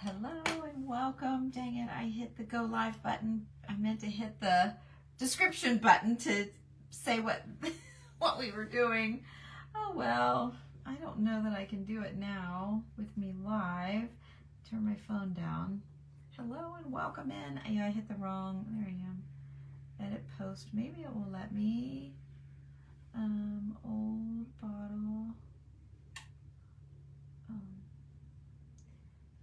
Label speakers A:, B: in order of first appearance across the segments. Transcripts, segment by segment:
A: Hello and welcome. Dang it, I hit the go live button. I meant to hit the description button to say what what we were doing. Oh well, I don't know that I can do it now with me live. Turn my phone down. Hello and welcome in. Yeah, I hit the wrong, there I am. Edit post, maybe it will let me. Old bottle.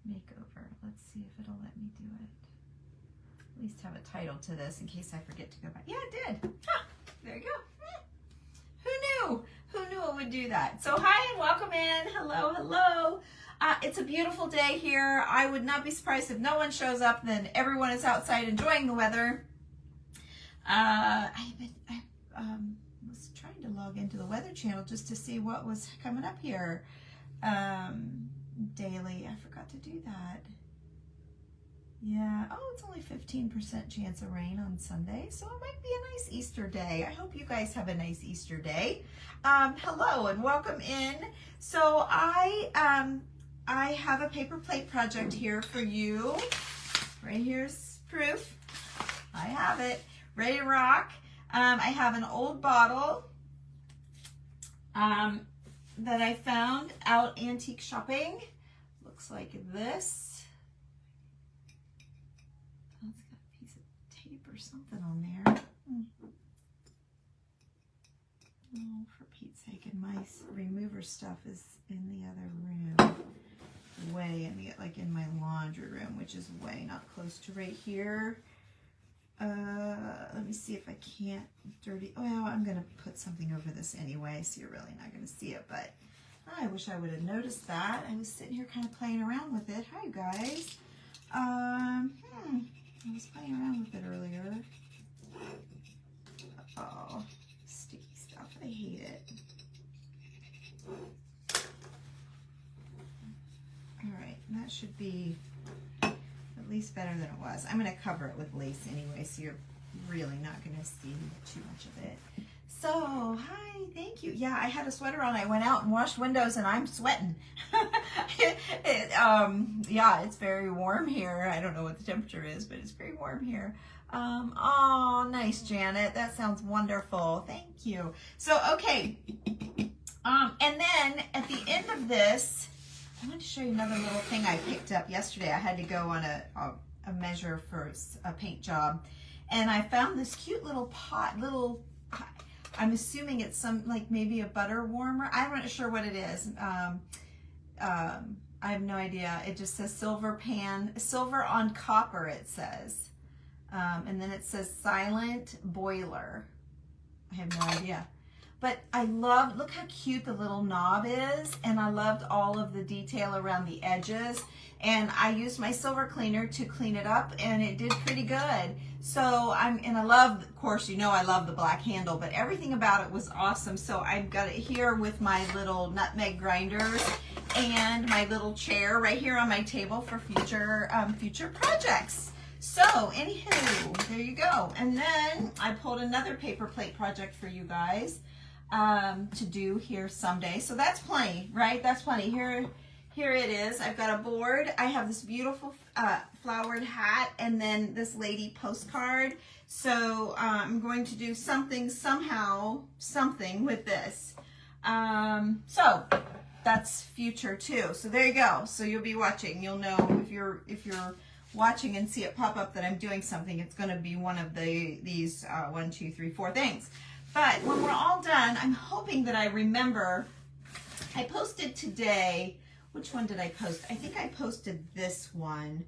A: Makeover. Let's see if it'll let me do it. At least have a title to this in case I forget to go back. Yeah, it did. Huh, there you go. Who knew? Who knew it would do that? So hi and welcome in. Hello, hello. It's a beautiful day here. I would not be surprised if no one shows up. Then everyone is outside enjoying the weather. I was trying to log into the Weather Channel just to see what was coming up here. Daily. I forgot to do that. Yeah. Oh, it's only 15% chance of rain on Sunday, so it might be a nice Easter day. I hope you guys have a nice Easter day. Hello and welcome in. So I have a paper plate project here for you. Right here's proof. I have it. Ready to rock. I have an old bottle that I found out antique shopping. Looks like this. Oh, it's got a piece of tape or something on there. Oh, for Pete's sake, and my remover stuff is in the other room. Way in the, like in my laundry room, which is way not close to right here. Let me see if I can't dirty. Well, I'm going to put something over this anyway, so you're really not going to see it, but I wish I would have noticed that. I was sitting here kind of playing around with it. Hi, you guys. I was playing around with it earlier. Oh, sticky stuff. I hate it. All right, that should be at least better than it was. I'm going to cover it with lace anyway, so you're really not going to see too much of it. So, hi, thank you. Yeah, I had a sweater on. I went out and washed windows and I'm sweating. Yeah, it's very warm here. I don't know what the temperature is, but it's very warm here. Oh, nice, Janet. That sounds wonderful. Thank you. So, okay. And then at the end of this, I want to show you another little thing I picked up yesterday. I had to go on a measure for a paint job. And I found this cute little pot, I'm assuming it's some, like maybe a butter warmer. I'm not sure what it is. I have no idea. It just says silver pan, silver on copper it says. And then it says silent boiler. I have no idea. But I loved, look how cute the little knob is, and I loved all of the detail around the edges. And I used my silver cleaner to clean it up, and it did pretty good. So and I love, of course, you know I love the black handle, but everything about it was awesome. So I've got it here with my little nutmeg grinders and my little chair right here on my table for future projects. So, anywho, there you go. And then I pulled another paper plate project for you guys to do here someday. So that's plenty, right? That's plenty. Here it is. I've got a board. I have this beautiful flowered hat and then this lady postcard. So I'm going to do something with this. So that's future too. So there you go. So you'll be watching. You'll know if you're watching and see it pop up that I'm doing something. It's going to be one of these 1, 2, 3, 4 things. But when we're all done, I'm hoping that I remember. I posted today. Which one did I post? I think I posted this one.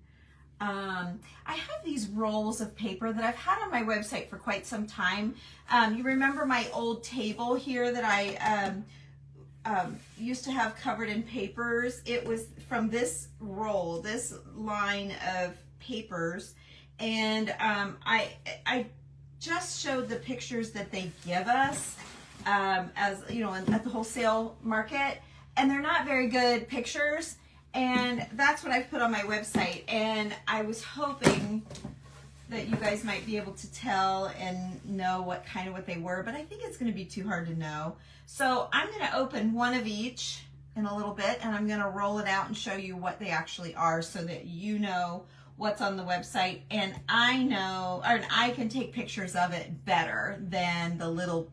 A: I have these rolls of paper that I've had on my website for quite some time. You remember my old table here that I used to have covered in papers? It was from this roll, this line of papers. And I just showed the pictures that they give us as, you know, at the wholesale market. And they're not very good pictures, and that's what I've put on my website. And I was hoping that you guys might be able to tell and know what they were, but I think it's going to be too hard to know. So I'm going to open one of each in a little bit, and I'm going to roll it out and show you what they actually are so that you know what's on the website, and I know, or I can take pictures of it better than the little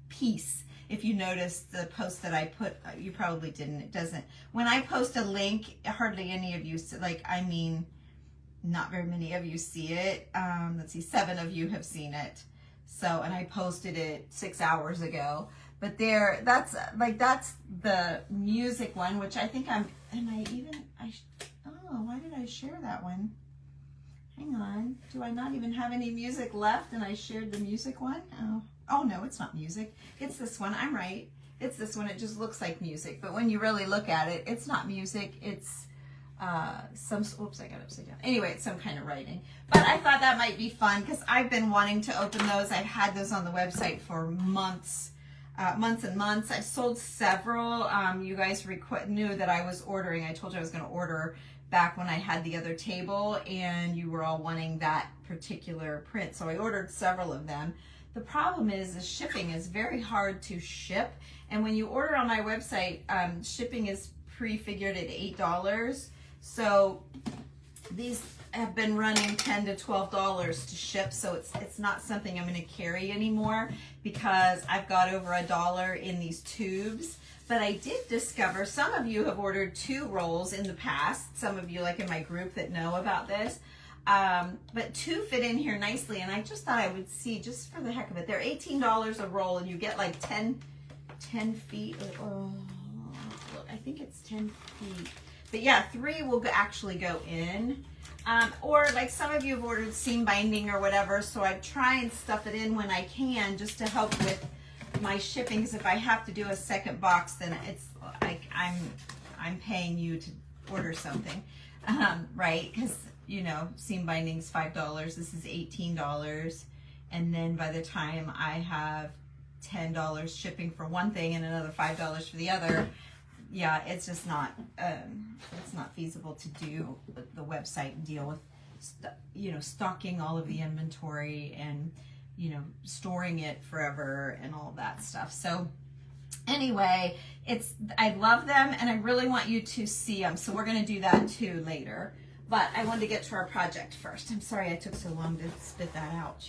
A: piece. If you notice the post that I put, you probably didn't, it doesn't. When I post a link, hardly any of you, like, I mean, not very many of you see it. Let's see, 7 of you have seen it. So, and I posted it 6 hours ago. But there, that's the music one, which I think oh, why did I share that one? Hang on, do I not even have any music left and I shared the music one? Oh no, it's not music. It's this one, I'm right. It's this one, it just looks like music. But when you really look at it, it's not music, it's oops, I got it upside down. Anyway, it's some kind of writing. But I thought that might be fun because I've been wanting to open those. I've had those on the website for months and months. I sold several. You guys knew that I was ordering. I told you I was going to order back when I had the other table, and you were all wanting that particular print. So I ordered several of them. The problem is the shipping is very hard to ship. And when you order on my website, shipping is prefigured at $8. So these have been running $10 to $12 to ship, so it's not something I'm going to carry anymore because I've got over $1 in these tubes. But I did discover some of you have ordered 2 rolls in the past. Some of you, like in my group, that know about this. But 2 fit in here nicely, and I just thought I would see, just for the heck of it. They're $18 a roll, and you get like 10 feet. Oh, I think it's 10 feet. But yeah, 3 will actually go in. Or like some of you have ordered seam binding or whatever, so I try and stuff it in when I can just to help with my shipping, because if I have to do a second box, then it's like I'm paying you to order something, right? Because, you know, seam binding's $5, this is $18, and then by the time I have $10 shipping for one thing and another $5 for the other, yeah, it's just not it's not feasible to do the website and deal with stocking all of the inventory and storing it forever and all that stuff. So anyway, I love them and I really want you to see them. So we're going to do that too later. But I wanted to get to our project first. I'm sorry I took so long to spit that out.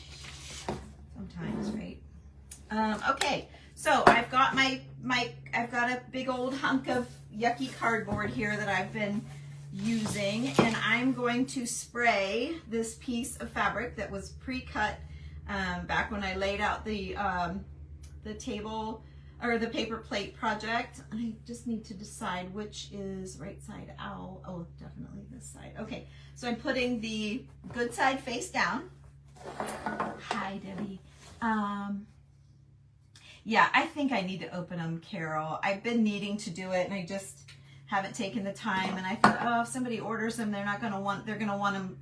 A: Sometimes, right? Okay, so I've got I've got a big old hunk of yucky cardboard here that I've been using, and I'm going to spray this piece of fabric that was pre-cut back when I laid out the table or the paper plate project. I just need to decide which is right side out. Oh, definitely this side. Okay, so I'm putting the good side face down. Hi, Debbie. Yeah, I think I need to open them, Carol. I've been needing to do it, and I just haven't taken the time. And I thought, oh, if somebody orders them, they're gonna want them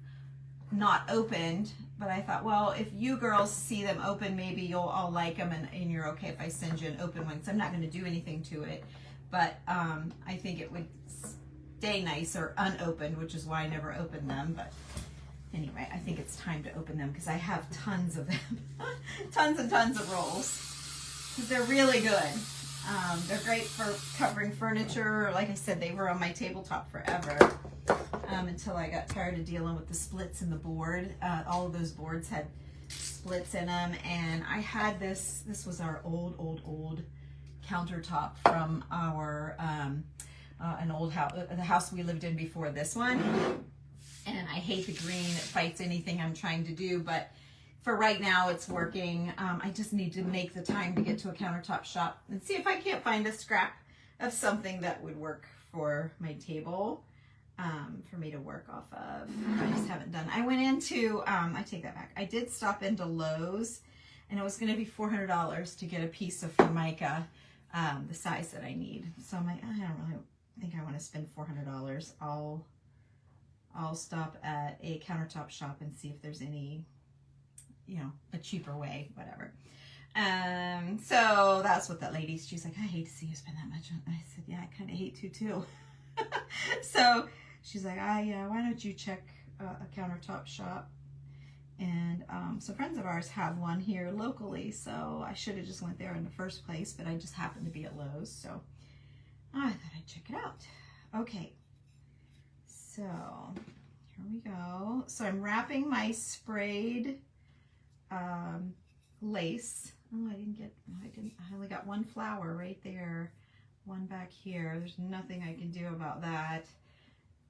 A: not opened. But I thought, well, if you girls see them open, maybe you'll all like them, and you're okay if I send you an open one. Because I'm not going to do anything to it. But I think it would stay nicer unopened, which is why I never opened them. But anyway, I think it's time to open them because I have tons of them, tons and tons of rolls. Because they're really good. They're great for covering furniture. Like I said, they were on my tabletop forever until I got tired of dealing with the splits in the board. All of those boards had splits in them, and I had this was our old countertop from our an old house, the house we lived in before this one. And I hate the green. It fights anything I'm trying to do, but for right now, it's working. I just need to make the time to get to a countertop shop and see if I can't find a scrap of something that would work for my table for me to work off of. I just haven't done. I went into, I take that back. I did stop into Lowe's, and it was going to be $400 to get a piece of Formica, the size that I need. So I'm like, I don't really think I want to spend $400. I'll stop at a countertop shop and see if there's any, a cheaper way, whatever. So that's what that lady, she's like, I hate to see you spend that much. I said, yeah, I kind of hate to too. So she's like, yeah, why don't you check a countertop shop? And so friends of ours have one here locally, so I should have just went there in the first place, but I just happened to be at Lowe's. So I thought I'd check it out. Okay, so here we go. So I'm wrapping my sprayed lace. Oh, I only got one flower right there, one back here. There's nothing I can do about that.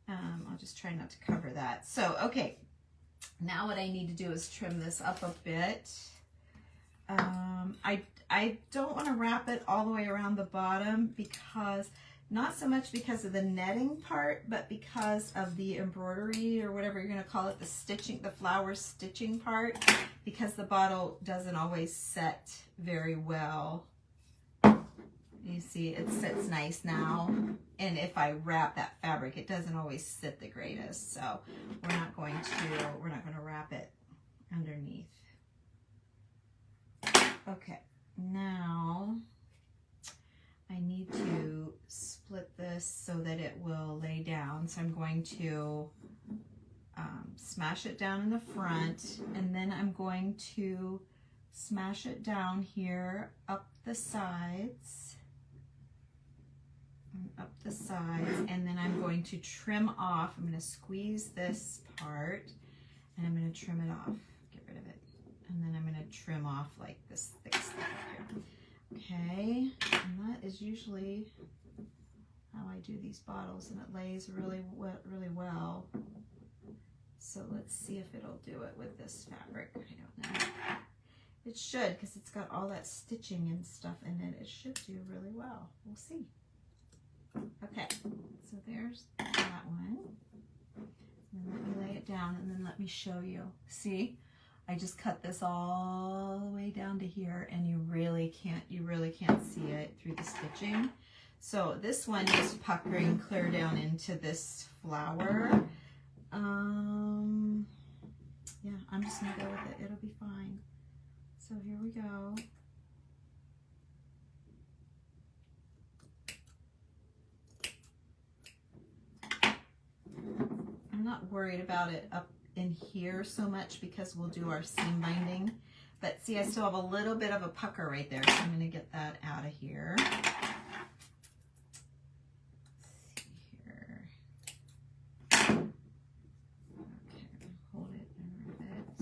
A: I'll just try not to cover that. So, okay, now what I need to do is trim this up a bit. I don't want to wrap it all the way around the bottom because, not so much because of the netting part, but because of the embroidery or whatever you're going to call it, the stitching, the flower stitching part, because the bottle doesn't always set very well. You see, it sits nice now, and if I wrap that fabric, it doesn't always sit the greatest. So we're not going to wrap it underneath. Okay, now I need to split this so that it will lay down. So I'm going to smash it down in the front, and then I'm going to smash it down here up the sides. And then I'm going to trim off. I'm going to squeeze this part, and I'm going to trim it off, get rid of it, and then I'm going to trim off like this thick stuff here. Okay, and that is usually how I do these bottles, and it lays really well. So let's see if it'll do it with this fabric. I don't know. It should, because it's got all that stitching and stuff in it. It should do really well. We'll see. Okay, so there's that one. And then let me lay it down, and then let me show you. See, I just cut this all the way down to here, and you really can't see it through the stitching. So this one is puckering clear down into this flower. Yeah, I'm just gonna go with it. It'll be fine. So here we go. I'm not worried about it up in here so much because we'll do our seam binding. But see, I still have a little bit of a pucker right there, so I'm going to get that out of here. Let's see here. Okay, hold it and move it.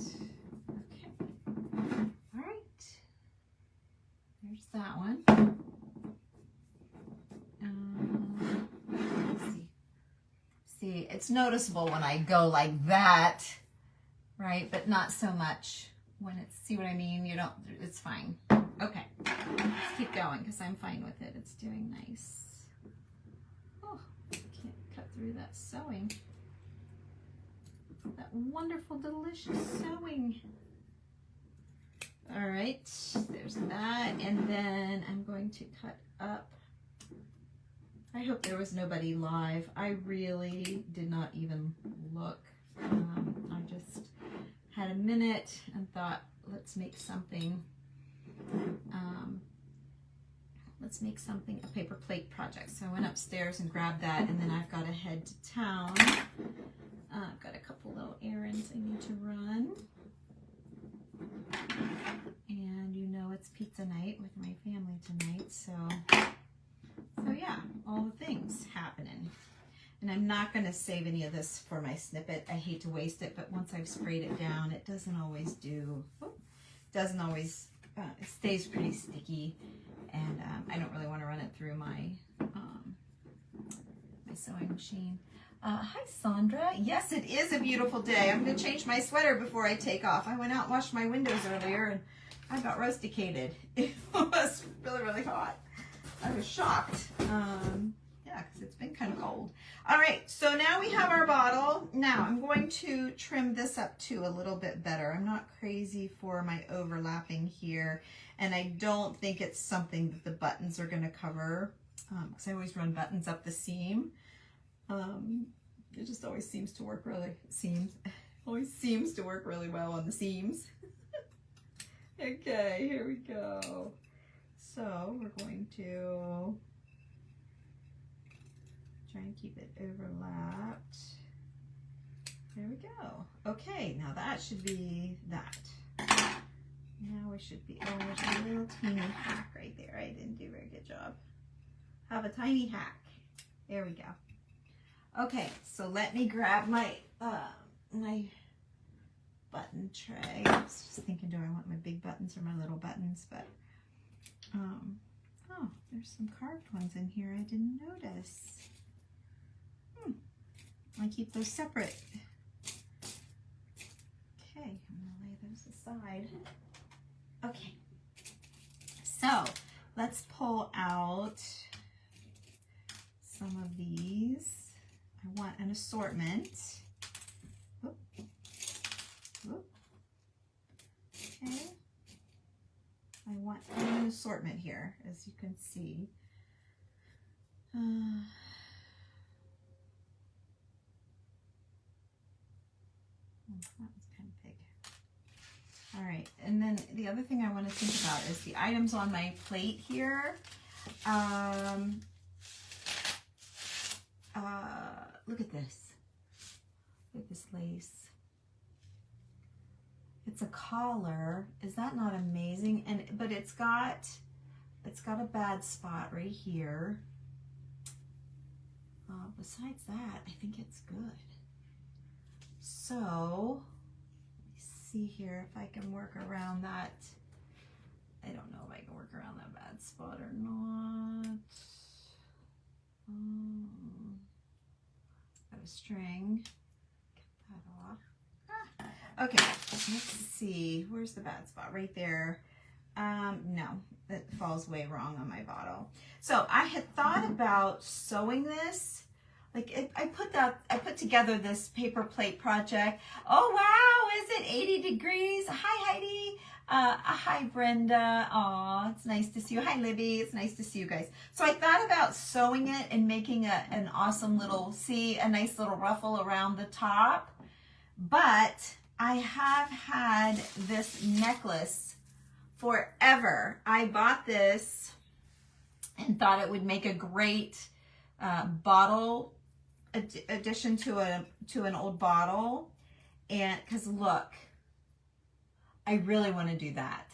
A: Okay. All right. There's that one. See, it's noticeable when I go like that, right? But not so much when it's, see what I mean? You don't, it's fine. Okay, let's keep going because I'm fine with it. It's doing nice. Oh, I can't cut through that sewing. That wonderful, delicious sewing. All right, there's that. And then I'm going to cut up. I hope there was nobody live. I really did not even look. I just had a minute and thought, let's make something. A paper plate project. So I went upstairs and grabbed that, and then I've got to head to town. I've got a couple little errands I need to run. And you know it's pizza night with my family tonight, so yeah, all the things happening. And I'm not going to save any of this for my snippet. I hate to waste it, but once I've sprayed it down, it doesn't always it stays pretty sticky, and I don't really want to run it through my my sewing machine. Hi Sandra. Yes, it is a beautiful day. I'm going to change my sweater before I take off. I went out and washed my windows earlier, and I got rusticated. It was really, really hot. I was shocked. Yeah, because it's been kind of cold. All right, so now we have our bottle. Now I'm going to trim this up too a little bit better. I'm not crazy for my overlapping here, and I don't think it's something that the buttons are going to cover, because I always run buttons up the seam. It just always seems to work really well on the seams. Okay, here we go. So we're going to try and keep it overlapped. There we go. Okay, now that should be that. Now we should be, oh, there's a little teeny hack right there. I didn't do a very good job. have a tiny hack. There we go. Okay, so let me grab my my button tray. I was just thinking, do I want my big buttons or my little buttons? But oh, there's some carved ones in here I didn't notice. I keep those separate. Okay, I'm gonna lay those aside. Okay, so let's pull out some of these. I want an assortment. Whoop. Whoop. Okay. I want an assortment here, as you can see. That was kind of big. All right, and then the other thing I want to think about is the items on my plate here. Look at this. Look at this lace. It's a collar. Is that not amazing? But it's got a bad spot right here. Besides that, I think it's good. So, let me see here if I can work around that. I don't know if I can work around that bad spot or not. Got a string. Get that off. Okay, let's see. Where's the bad spot? Right there. No, it falls way wrong on my bottle. So I had thought about sewing this. Like I put together this paper plate project. Oh wow, is it 80 degrees? Hi Heidi. Hi Brenda. Aw, it's nice to see you. Hi Libby. It's nice to see you guys. So I thought about sewing it and making an awesome little, a nice little ruffle around the top. But I have had this necklace forever. I bought this and thought it would make a great bottle addition to an old bottle. And because look, I really want to do that.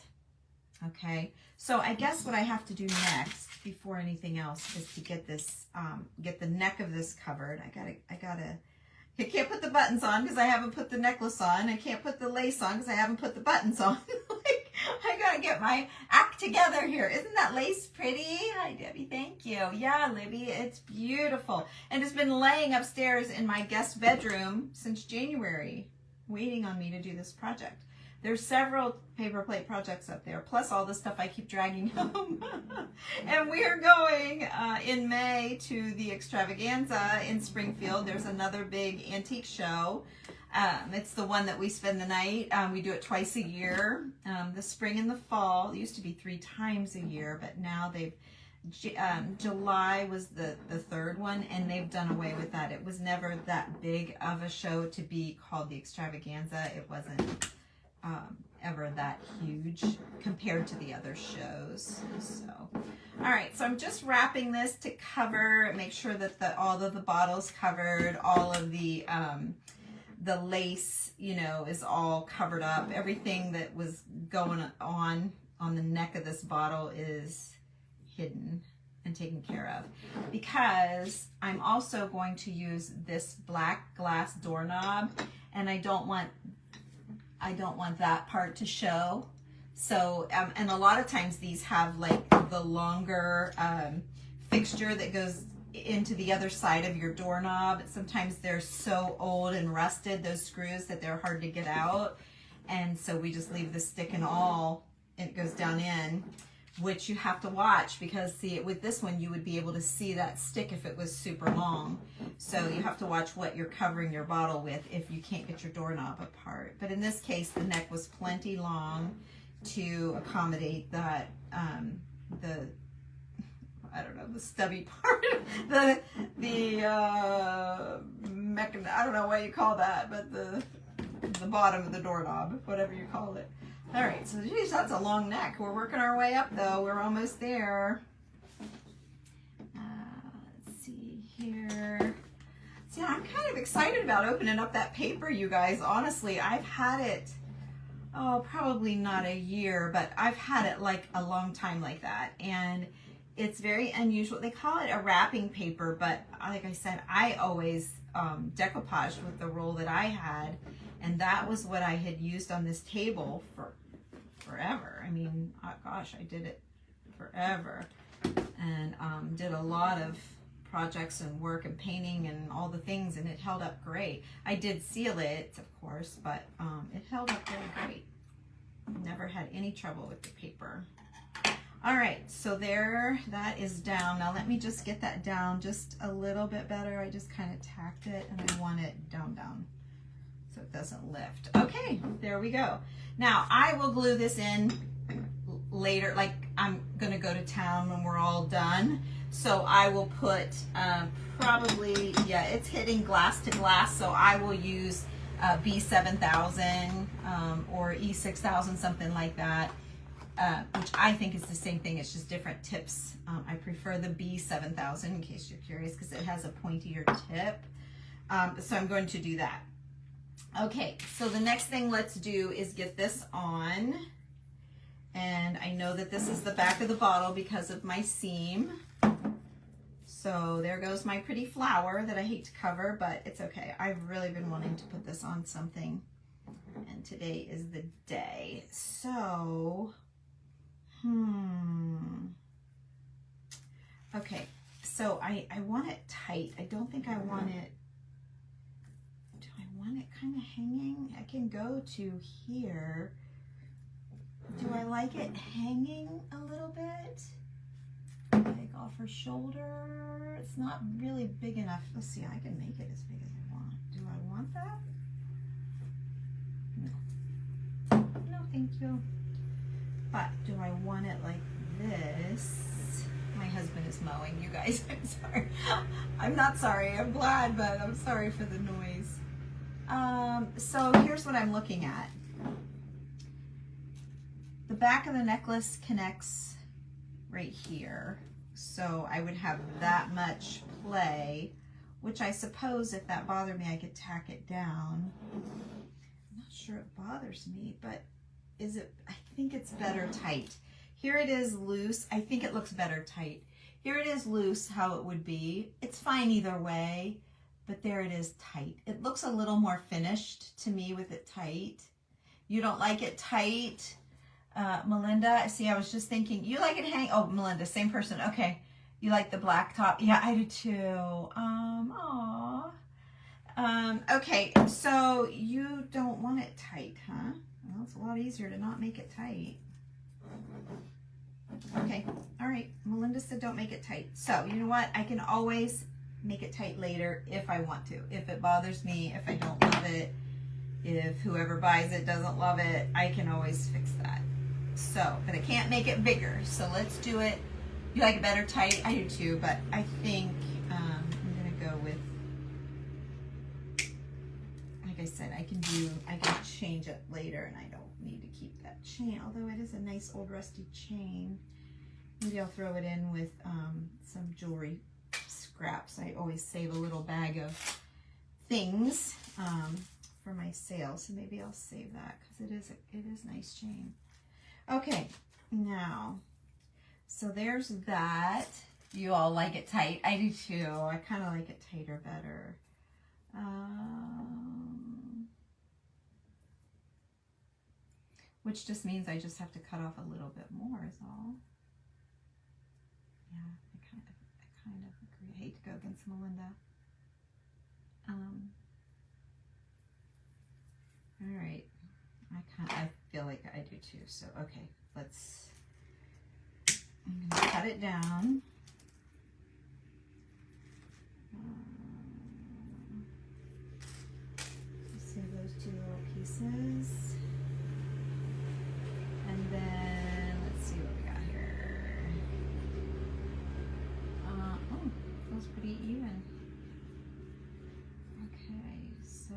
A: Okay, so I guess what I have to do next before anything else is to get this get the neck of this covered. I can't put the buttons on because I haven't put the necklace on. I can't put the lace on because I haven't put the buttons on. I gotta get my act together here. Isn't that lace pretty? Hi Debbie, thank you. Yeah, Libby, it's beautiful. And it's been laying upstairs in my guest bedroom since January, waiting on me to do this project. There's several paper plate projects up there, plus all the stuff I keep dragging home. And we are going in May to the extravaganza in Springfield. There's another big antique show. It's the one that we spend the night. We do it twice a year, the spring and the fall. It used to be 3 times a year, but now they've, July was the third one, and they've done away with that. It was never that big of a show to be called the extravaganza. It wasn't ever that huge compared to the other shows. So, all right, so I'm just wrapping this to cover, make sure that all of the bottles covered, all of the lace, you know, is all covered up. Everything that was going on the neck of this bottle is hidden and taken care of, because I'm also going to use this black glass doorknob, and I don't want that part to show. So, and a lot of times these have like the longer fixture that goes into the other side of your doorknob. Sometimes they're so old and rusted, those screws, that they're hard to get out. And so we just leave the stick and all, and it goes down in, which you have to watch, because see, with this one you would be able to see that stick if it was super long. So you have to watch what you're covering your bottle with if you can't get your doorknob apart. But in this case, the neck was plenty long to accommodate that, I don't know, the stubby part, I don't know what you call that, but the bottom of the doorknob, whatever you call it. All right, so geez, that's a long neck. We're working our way up though. We're almost there. Let's see here. See, I'm kind of excited about opening up that paper, you guys. Honestly, I've had it, oh, probably not a year, but I've had it like a long time like that. And It's very unusual. They call it a wrapping paper, but like I said, I always decoupaged with the roll that I had, and that was what I had used on this table for forever. I mean, oh gosh, I did it forever, and did a lot of projects and work and painting and all the things, and it held up great. I did seal it, of course, but it held up really great. Never had any trouble with the paper. All right, so there, that is down. Now let me just get that down just a little bit better. I just kind of tacked it, and I want it down so it doesn't lift. Okay, there we go. Now I will glue this in later, like I'm gonna go to town when we're all done. So I will put probably, yeah, it's hitting glass to glass, so I will use B7000 or E6000, something like that. Which I think is the same thing, it's just different tips. I prefer the B7000 in case you're curious, because it has a pointier tip. So I'm going to do that. Okay, so the next thing let's do is get this on. And I know that this is the back of the bottle because of my seam. So there goes my pretty flower that I hate to cover, but it's okay. I've really been wanting to put this on something, and today is the day. So okay, so I want it tight. I don't think I want it, do I want it kind of hanging? I can go to here. Do I like it hanging a little bit? Like off her shoulder? It's not really big enough. Let's see, I can make it as big as I want. Do I want that? No. No, thank you. But do I want it like this? My husband is mowing, you guys. I'm sorry. I'm not sorry. I'm glad, but I'm sorry for the noise. So here's what I'm looking at. The back of the necklace connects right here. So I would have that much play, which I suppose if that bothered me, I could tack it down. I'm not sure it bothers me, but is it, I think it's better tight. Here it is loose. I think it looks better tight. Here it is loose, how it would be. It's fine either way, but there it is tight. It looks a little more finished to me with it tight. You don't like it tight? Melinda, see, I was just thinking, you like it hang, oh, Melinda, same person. Okay. You like the black top? Yeah, I do too. Okay, so you don't want it tight, huh? Well, it's a lot easier to not make it tight. Okay, all right. Melinda said don't make it tight. So, you know what? I can always make it tight later if I want to. If it bothers me, if I don't love it, if whoever buys it doesn't love it, I can always fix that. So, but I can't make it bigger. So let's do it. You like it better tight? I do too, but I think I'm gonna go with, like I said, I can change it later, and I don't need to keep that chain, although it is a nice old rusty chain. Maybe I'll throw it in with some jewelry scraps. I always save a little bag of things for my sale, so maybe I'll save that because it is a nice chain. Okay, now, so there's that. You all like it tight. I do too. I kind of like it tighter better. Which just means I just have to cut off a little bit more is all. Yeah, I kind of agree. I hate to go against Melinda. All right. I feel like I do too. So, okay, I'm going to cut it down. Save those two little pieces. And then, let's see what we got here. Oh, feels pretty even. Okay, so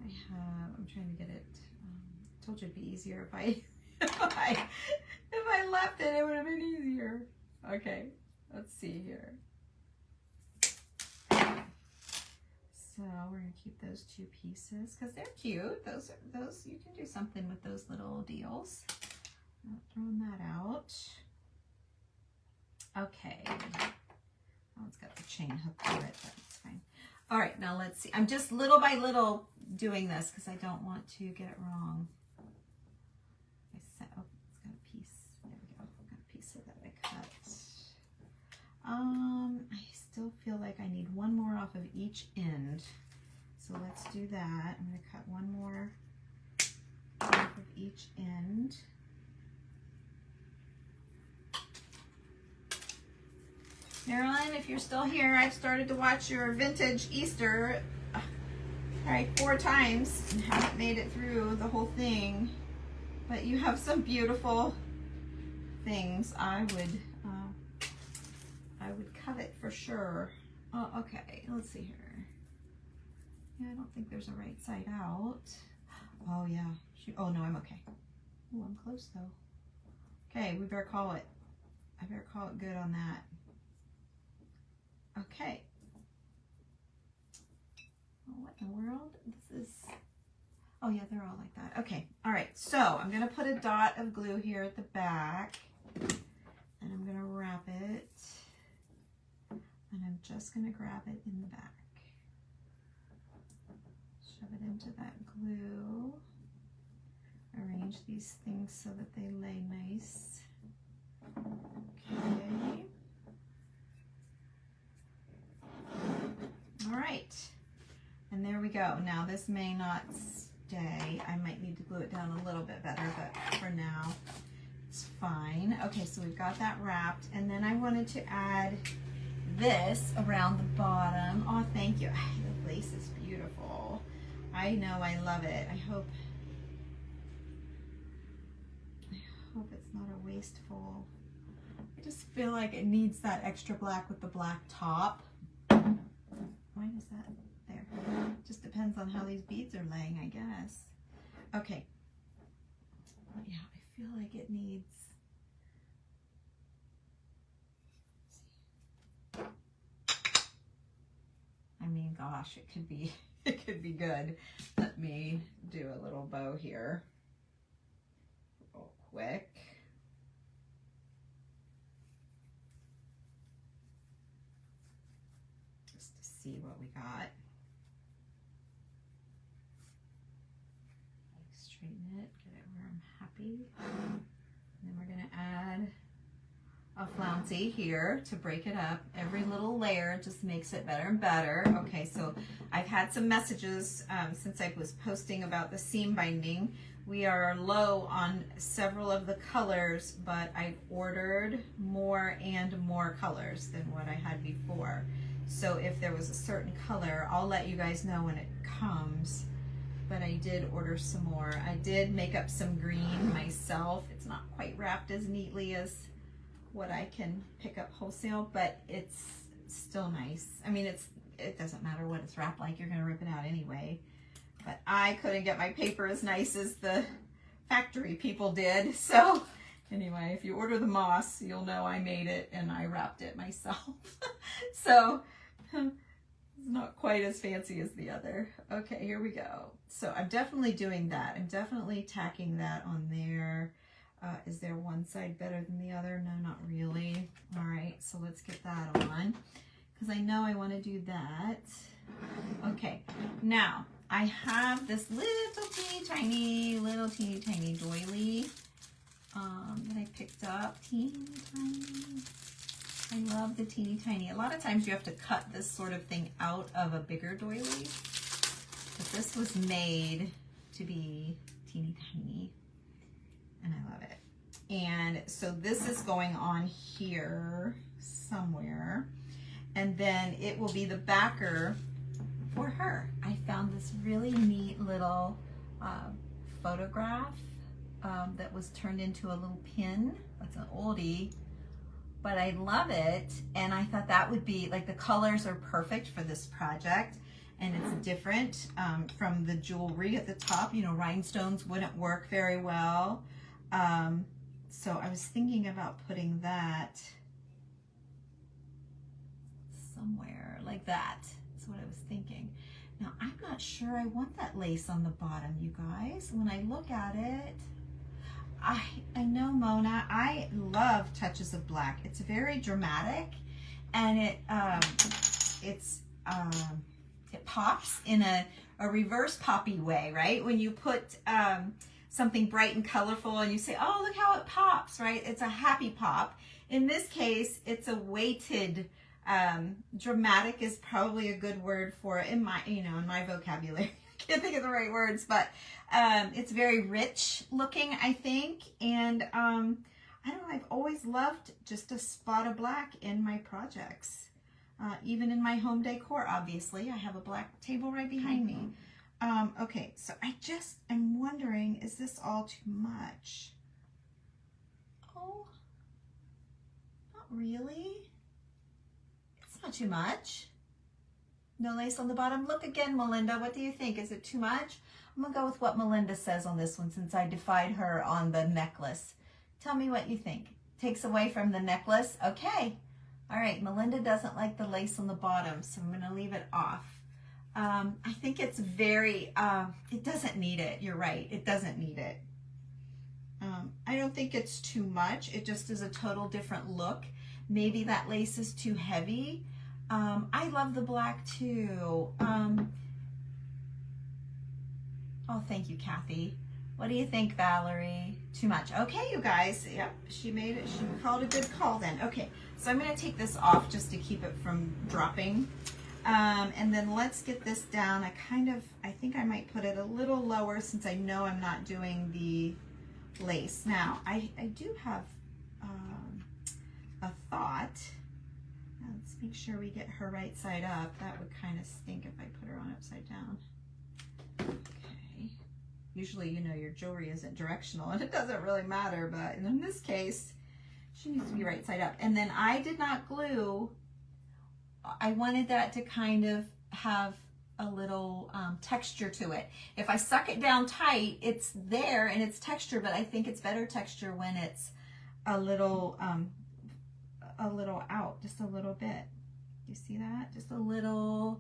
A: I'm trying to get it, told you it'd be easier if I, if I left it, it would have been easier. Okay, let's see here. So we're gonna keep those two pieces because they're cute. Those you can do something with those little deals. Not throwing that out. Okay. Oh, it's got the chain hook for it. That's fine. All right, now let's see. I'm just little by little doing this because I don't want to get it wrong. Oh, it's got a piece. There we go. Got a piece of that I cut. I still feel like I need one more off of each end. So let's do that. I'm going to cut one more off of each end. Marilyn, if you're still here, I've started to watch your vintage Easter like 4 times and haven't made it through the whole thing. But you have some beautiful things. I would covet for sure. Oh, okay, let's see here. Yeah, I don't think there's a right side out. Oh yeah. Oh no, I'm okay. Oh, I'm close though. Okay, we better call it. I better call it good on that. Okay. Oh, what in the world? This is, oh yeah, they're all like that. Okay, all right, so I'm gonna put a dot of glue here at the back and I'm gonna wrap it and I'm just gonna grab it in the back. Shove it into that glue. Arrange these things so that they lay nice. Okay. All right, and there we go. Now this may not stay. I might need to glue it down a little bit better, but for now it's fine. Okay, so we've got that wrapped, and then I wanted to add this around the bottom. Oh, thank you. The lace is beautiful. I know, I love it. I hope it's not a wasteful. I just feel like it needs that extra black with the black top. Why is that there? Just depends on how these beads are laying, I guess. Okay. Yeah, I feel like it needs. I mean, gosh, it could be good. Let me do a little bow here real quick. See what we got. Straighten it, get it where I'm happy. And then we're going to add a flouncy here to break it up. Every little layer just makes it better and better. Okay, so I've had some messages since I was posting about the seam binding. We are low on several of the colors, but I've ordered more and more colors than what I had before. So if there was a certain color, I'll let you guys know when it comes. But I did order some more. I did make up some green myself. It's not quite wrapped as neatly as what I can pick up wholesale, but it's still nice. I mean, it doesn't matter what it's wrapped like. You're going to rip it out anyway. But I couldn't get my paper as nice as the factory people did. So anyway, if you order the moss, you'll know I made it and I wrapped it myself. So it's not quite as fancy as the other. Okay, here we go. So I'm definitely doing that. I'm definitely tacking that on there. Is there one side better than the other? No, not really. All right, so let's get that on because I know I want to do that. Okay, now I have this little teeny tiny doily that I picked up. Teeny tiny. I love the teeny tiny. A lot of times you have to cut this sort of thing out of a bigger doily, but this was made to be teeny tiny, and I love it. And so this is going on here somewhere, and then it will be the backer for her. I found this really neat little photograph that was turned into a little pin. It's an oldie, but I love it, and I thought that would be, like, the colors are perfect for this project, and it's different from the jewelry at the top. You know, rhinestones wouldn't work very well. So I was thinking about putting that somewhere like that. That's what I was thinking. Now, I'm not sure I want that lace on the bottom, you guys. When I look at it, I know, Mona, I love touches of black. It's very dramatic, and it pops in a reverse poppy way, right? When you put something bright and colorful and you say, oh, look how it pops, right? It's a happy pop. In this case, it's a weighted, dramatic is probably a good word for it in my, in my vocabulary. I can't think of the right words, but it's very rich looking, I think. And I don't know, I've always loved just a spot of black in my projects. Even in my home decor, obviously. I have a black table right behind me. Okay, so I just am wondering, is this all too much? Oh, not really. It's not too much. No lace on the bottom. Look again, Melinda. What do you think? Is it too much? I'm going to go with what Melinda says on this one since I defied her on the necklace. Tell me what you think. Takes away from the necklace. Okay. All right. Melinda doesn't like the lace on the bottom, so I'm going to leave it off. I think it's very, it doesn't need it. You're right. It doesn't need it. I don't think it's too much. It just is a total different look. Maybe that lace is too heavy. I love the black too. Oh, thank you, Kathy. What do you think, Valerie? Too much. Okay, you guys. Yep, she made it. She called a good call then. Okay, so I'm going to take this off just to keep it from dropping. And then let's get this down. I think I might put it a little lower since I know I'm not doing the lace. Now, I do have a thought. Let's make sure we get her right side up. That would kind of stink if I put her on upside down. Okay. Usually, your jewelry isn't directional and it doesn't really matter, but in this case, she needs to be right side up. And then I did not glue. I wanted that to kind of have a little texture to it. If I suck it down tight, it's there and it's texture, but I think it's better texture when it's a little out, just a little bit. You see that? Just a little,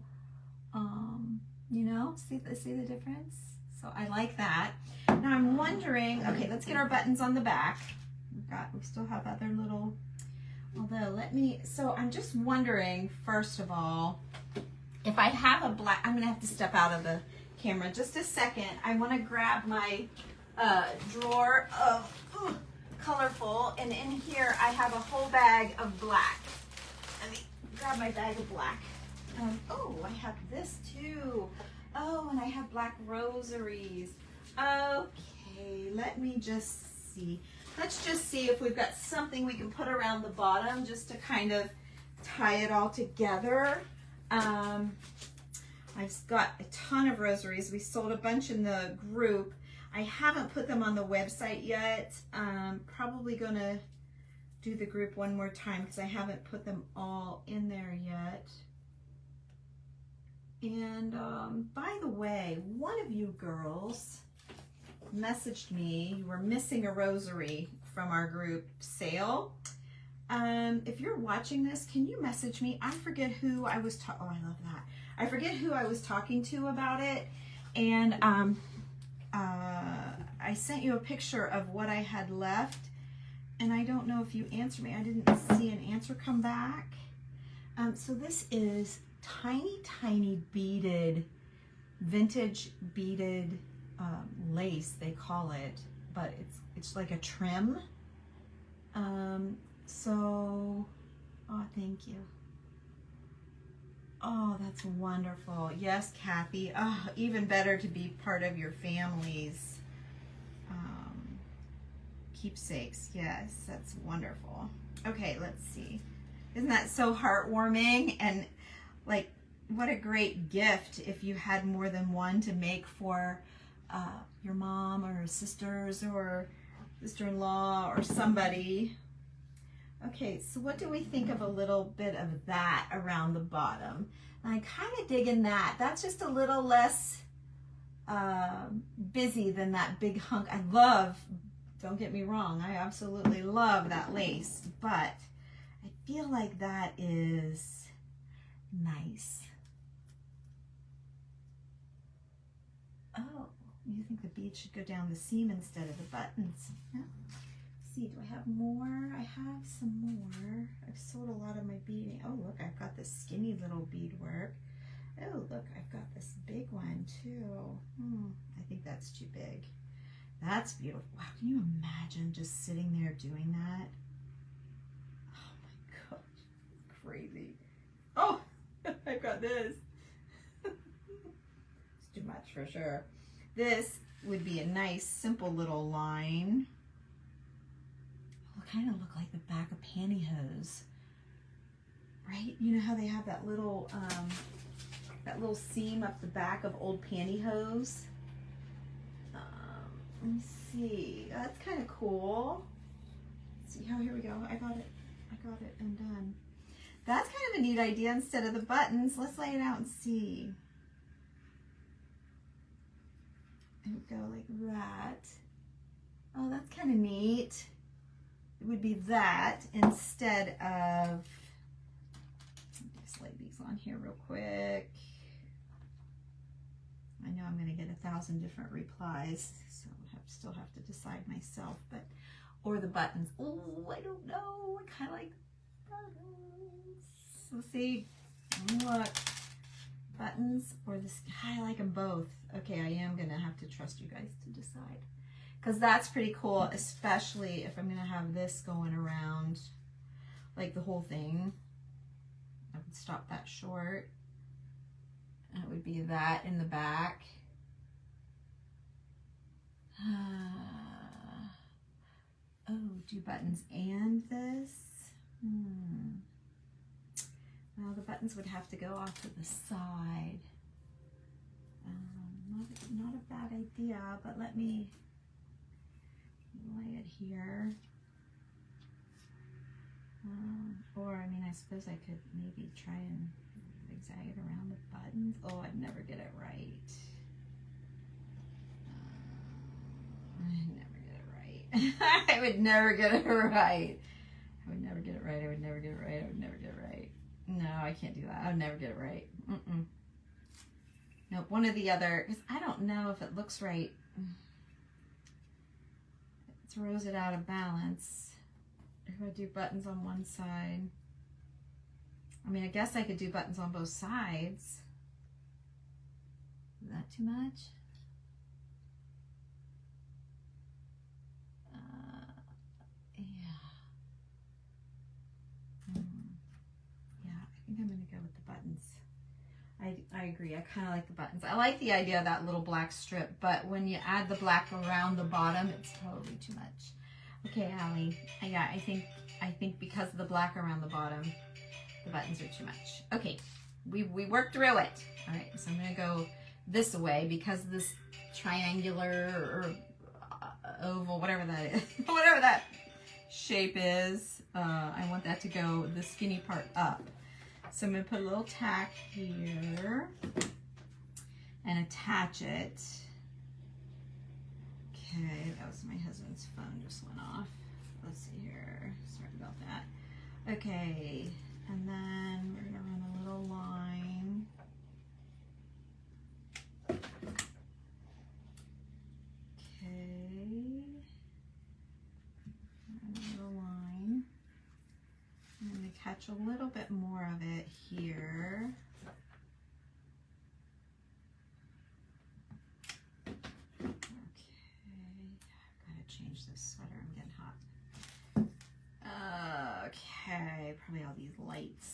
A: see the difference? So I like that. Now I'm wondering, okay, let's get our buttons on the back. We still have other little, so I'm just wondering, first of all, if I have a black, I'm gonna have to step out of the camera just a second. I wanna grab my drawer of colorful, and in here I have a whole bag of black. Let me grab my bag of black. Oh, I have this too. Oh, and I have black rosaries. Okay, let me just see. Let's just see if we've got something we can put around the bottom just to kind of tie it all together. I've got a ton of rosaries. We sold a bunch in the group. I haven't put them on the website yet. Probably gonna do the group one more time because I haven't put them all in there yet. And by the way, one of you girls messaged me. You were missing a rosary from our group sale. If you're watching this, can you message me? I forget who I was oh, I love that. I forget who I was talking to about it. And I sent you a picture of what I had left, and I don't know if you answered me. I didn't see an answer come back. So this is tiny beaded, vintage beaded lace, they call it, but it's like a trim. So, oh, thank you. Oh, that's wonderful. Yes, Kathy. Oh, even better to be part of your family's keepsakes. Yes, that's wonderful. Okay, let's see. Isn't that so heartwarming? And like, what a great gift if you had more than one to make for your mom or sisters or sister-in-law or somebody. Okay, so what do we think of a little bit of that around the bottom? And I kind of dig in that. That's just a little less busy than that big hunk. I love, don't get me wrong, I absolutely love that lace, but I feel like that is nice. Oh, You think the beads should go down the seam instead of the buttons. Yeah. Let's see, do I have more? I have some more. I've sold a lot of my beading. Oh, look, I've got this skinny little beadwork. Oh, look, I've got this big one too. I think that's too big. That's beautiful. Wow, can you imagine just sitting there doing that? Oh my gosh, crazy. Oh, I've got this. It's too much for sure. This would be a nice, simple little line. It'll kind of look like the back of pantyhose, right? You know how they have that little seam up the back of old pantyhose? Let me see. That's kind of cool. Let's see how, here we go. I got it undone. That's kind of a neat idea instead of the buttons. Let's lay it out and see. It would go like that. Oh, that's kind of neat. It would be that instead of, let me just lay these on here real quick. I know I'm going to get 1,000 different replies, so I'll still have to decide myself. But or the buttons. Oh, I don't know. I kind of like buttons. Let's see. Look, buttons or this. I like them both. Okay, I am going to have to trust you guys to decide, because that's pretty cool, especially if I'm going to have this going around, like the whole thing. I would stop that short. It would be that in the back. Oh, do buttons and this? Well, the buttons would have to go off to the side. Not a bad idea, but let me lay it here. Or, I mean, I suppose I could maybe try and zigzag it around the buttons. Oh, I'd never get it right. I'd never get it right. I would never get it right. I would never get it right. I would never get it right. I would never get it right. No, I can't do that. I would never get it right. Nope, one or the other, because I don't know if it looks right. It throws it out of balance. If I do buttons on one side, I mean, I guess I could do buttons on both sides. Is that too much? Yeah, I think I'm going to go with the buttons. I agree. I kind of like the buttons. I like the idea of that little black strip, but when you add the black around the bottom, it's totally too much. Okay, Allie. Yeah, I think because of the black around the bottom, the buttons are too much. Okay, we worked through it. All right, so I'm going to go this way because this triangular or oval, whatever that is, whatever that shape is, I want that to go the skinny part up. So I'm going to put a little tack here and attach it. Okay, that was my husband's phone just went off. Let's see here. Sorry about that. Okay, and then we're going to run a little line. Okay. Run a little line. I'm going to catch a little bit more of it here. Change this sweater, I'm getting hot. Okay, probably all these lights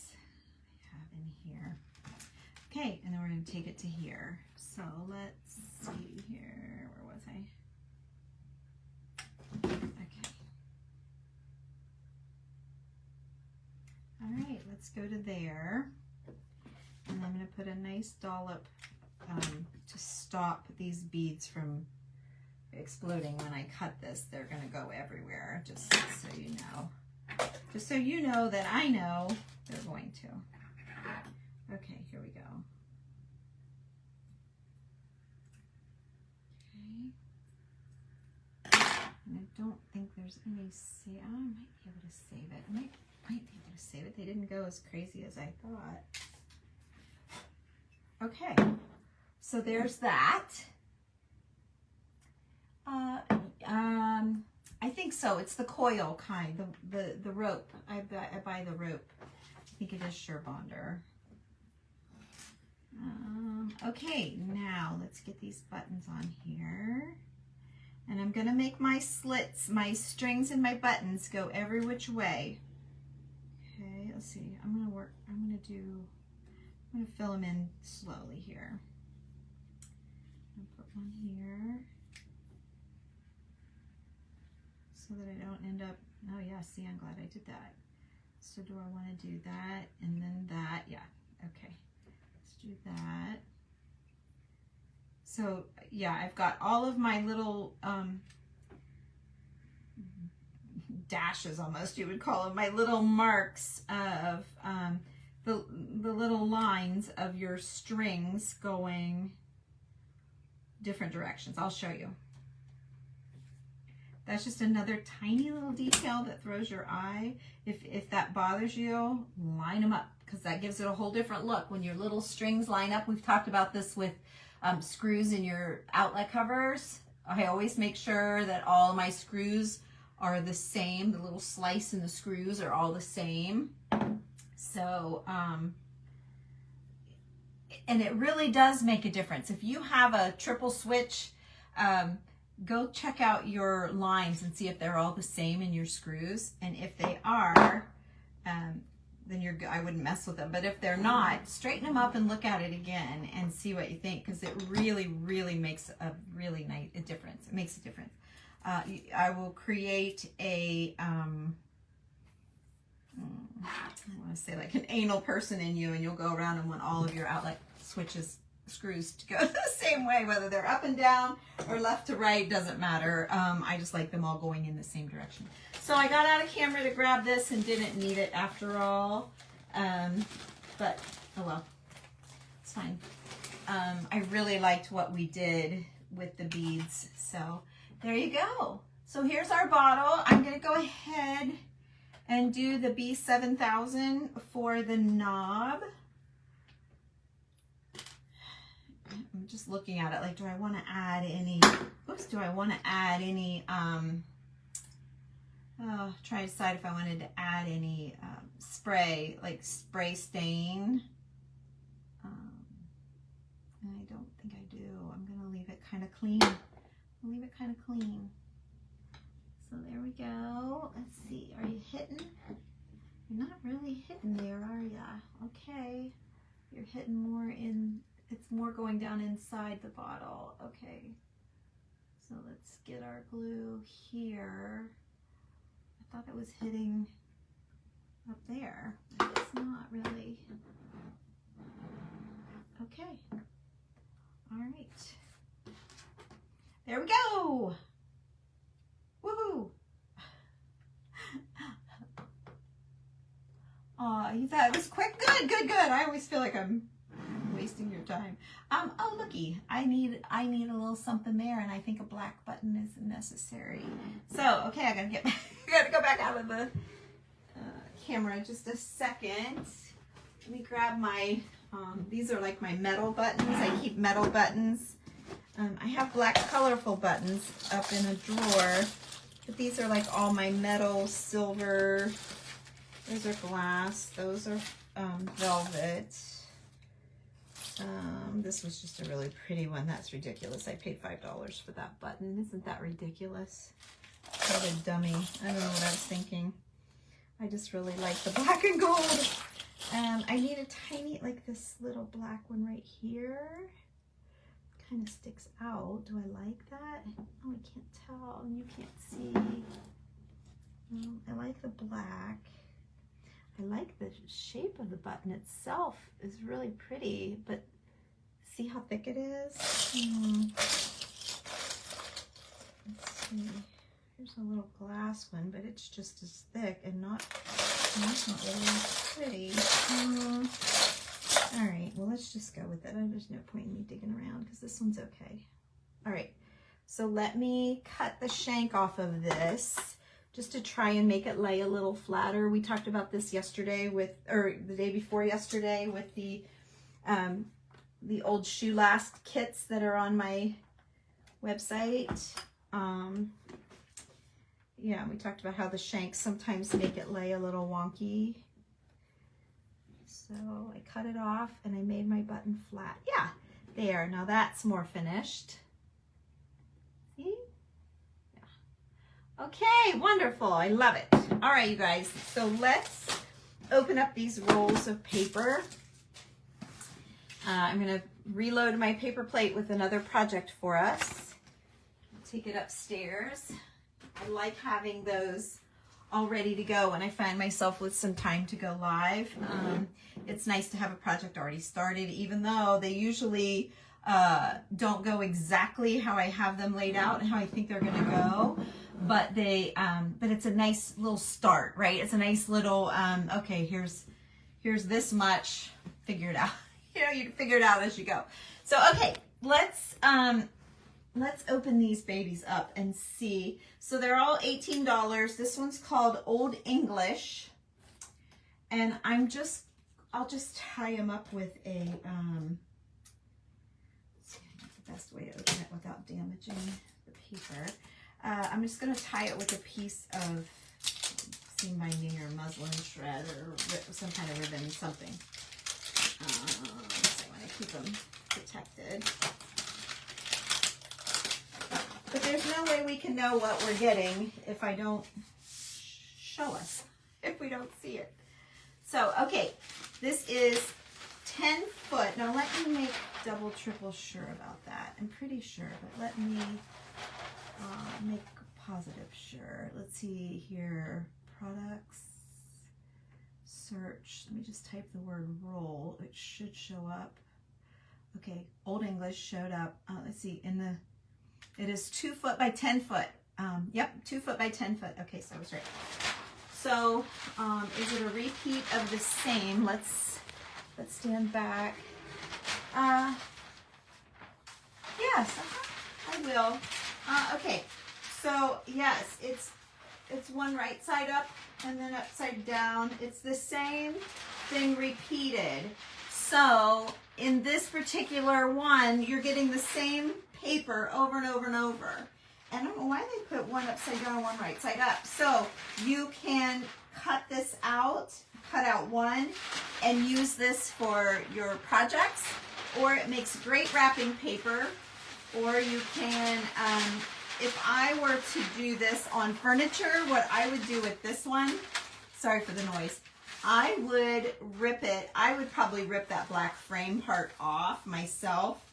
A: I have in here. Okay, and then we're going to take it to here. So let's see here, where was I? Okay. All right, let's go to there. And I'm going to put a nice dollop to stop these beads from exploding when I cut this. They're going to go everywhere, just so you know. Just so you know that I know they're going to. Okay, here we go. Okay. And I don't think there's any save. Oh, I might be able to save it. I might be able to save it. They didn't go as crazy as I thought. Okay, so there's that. I think so. It's the coil kind, the rope. I buy the rope. I think it is Surebonder. Okay, now let's get these buttons on here. And I'm gonna make my slits, my strings and my buttons go every which way. Okay, let's see. I'm gonna fill them in slowly here. I'll put one here so that I don't end up, oh yeah, see, I'm glad I did that. So do I want to do that and then that? Yeah, okay. Let's do that. So yeah, I've got all of my little dashes, almost you would call them, my little marks of the little lines of your strings going different directions. I'll show you. That's just another tiny little detail that throws your eye. If that bothers you, line them up, because that gives it a whole different look. When your little strings line up, we've talked about this with screws in your outlet covers. I always make sure that all my screws are the same. The little slice in the screws are all the same. So, and it really does make a difference. If you have a triple switch, go check out your lines and see if they're all the same in your screws. And if they are, then you're good. I wouldn't mess with them. But if they're not, straighten them up and look at it again and see what you think, because it really, really makes a really nice difference. It makes a difference. I will create a, I want to say like an anal person in you, and you'll go around and want all of your outlet screws to go the same way, whether they're up and down or left to right, doesn't matter. I just like them all going in the same direction. So I got out of camera to grab this and didn't need it after all. But, oh well, it's fine. I really liked what we did with the beads. So there you go. So here's our bottle. I'm going to go ahead and do the B7000 for the knob. I'm just looking at it like, do I want to add any, try to decide if I wanted to add any spray, like spray stain. And I don't think I do. I'm going to leave it kind of clean. I'll leave it kind of clean. So there we go. Let's see. Are you hitting? You're not really hitting there, are ya? Okay. You're hitting more in, it's more going down inside the bottle. Okay. So let's get our glue here. I thought it was hitting up there. It's not really. Okay. All right. There we go. Woohoo. You thought it was quick? Good, good, good. I always feel like I'm wasting your time. Oh, looky. I need a little something there, and I think a black button is necessary. So, okay, I gotta go back out of the camera just a second. Let me grab my, these are like my metal buttons. I keep metal buttons. I have black colorful buttons up in a drawer, but these are like all my metal, silver. Those are glass. Those are velvet. This was just a really pretty one. That's ridiculous. I paid $5 for that button. Isn't that ridiculous? What a dummy. I don't know what I was thinking. I just really like the black and gold. I need a tiny, like this little black one right here. Kind of sticks out. Do I like that? Oh, I can't tell. You can't see. I like the black. I like the shape of the button itself. Is really pretty, but see how thick it is? Let's see. Here's a little glass one, but it's just as thick and not really pretty. All right, well, let's just go with it. There's no point in me digging around because this one's okay. All right, so let me cut the shank off of this just to try and make it lay a little flatter. We talked about this yesterday or the day before yesterday with the old shoe last kits that are on my website. Yeah, we talked about how the shanks sometimes make it lay a little wonky. So I cut it off and I made my button flat. Yeah, there. Now that's more finished. See? Yeah. Okay, wonderful. I love it. All right, you guys. So let's open up these rolls of paper. I'm going to reload my paper plate with another project for us. Take it upstairs. I like having those all ready to go when I find myself with some time to go live. It's nice to have a project already started, even though they usually don't go exactly how I have them laid out and how I think they're going to go. But they, but it's a nice little start, right? It's a nice little, okay, here's this much, figure it out. You know, you can figure it out as you go. So, okay, let's open these babies up and see. So they're all $18. This one's called Old English. And I'll just tie them up with a, let's see the best way to open it without damaging the paper. I'm just going to tie it with a piece of seam binding or muslin shred or some kind of ribbon, something. So I want to keep them protected. But there's no way we can know what we're getting if I don't show us, if we don't see it. So, okay, this is 10 foot. Now let me make double, triple sure about that. I'm pretty sure, but let me make positive sure. Let's see here, products, search. Let me just type the word roll. It should show up. Okay, Old English showed up. Let's see, it is 2 foot by 10 foot. Yep, 2 foot by 10 foot. Okay, so I was right. So, is it a repeat of the same? Let's stand back. Yes, I will. Okay, so yes, it's one right side up and then upside down. It's the same thing repeated. So in this particular one, you're getting the same paper over and over and over. And I don't know why they put one upside down and one right side up. So you can cut this out, cut out one, and use this for your projects, or it makes great wrapping paper, or you can, if I were to do this on furniture, what I would do with this one, sorry for the noise, I would rip it. I would probably rip that black frame part off myself.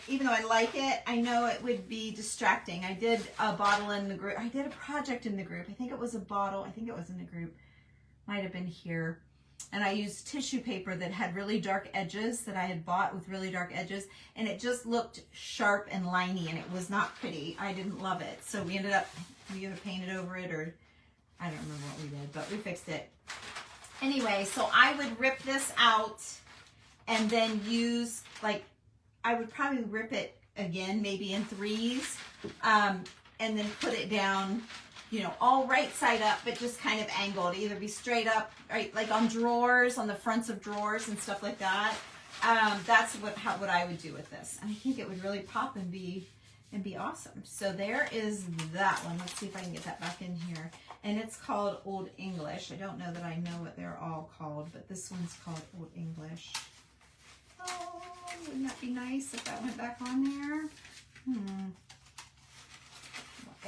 A: Even though I like it, I know it would be distracting. I did a bottle in the group. I did a project in the group. I think it was a bottle. I think it was in the group. Might have been here. And I used tissue paper that had really dark edges that I had bought with really dark edges. And it just looked sharp and liney, and it was not pretty. I didn't love it. So we ended up, we either painted over it or I don't remember what we did, but we fixed it. Anyway, so I would rip this out and then use, like, I would probably rip it again, maybe in threes, and then put it down, you know, all right side up, but just kind of angled, either be straight up, right, like on drawers, on the fronts of drawers and stuff like that. That's what I would do with this. And I think it would really pop and be awesome. So there is that one. Let's see if I can get that back in here. And it's called Old English. I don't know that I know what they're all called, but this one's called Old English. Oh, wouldn't that be nice if that went back on there?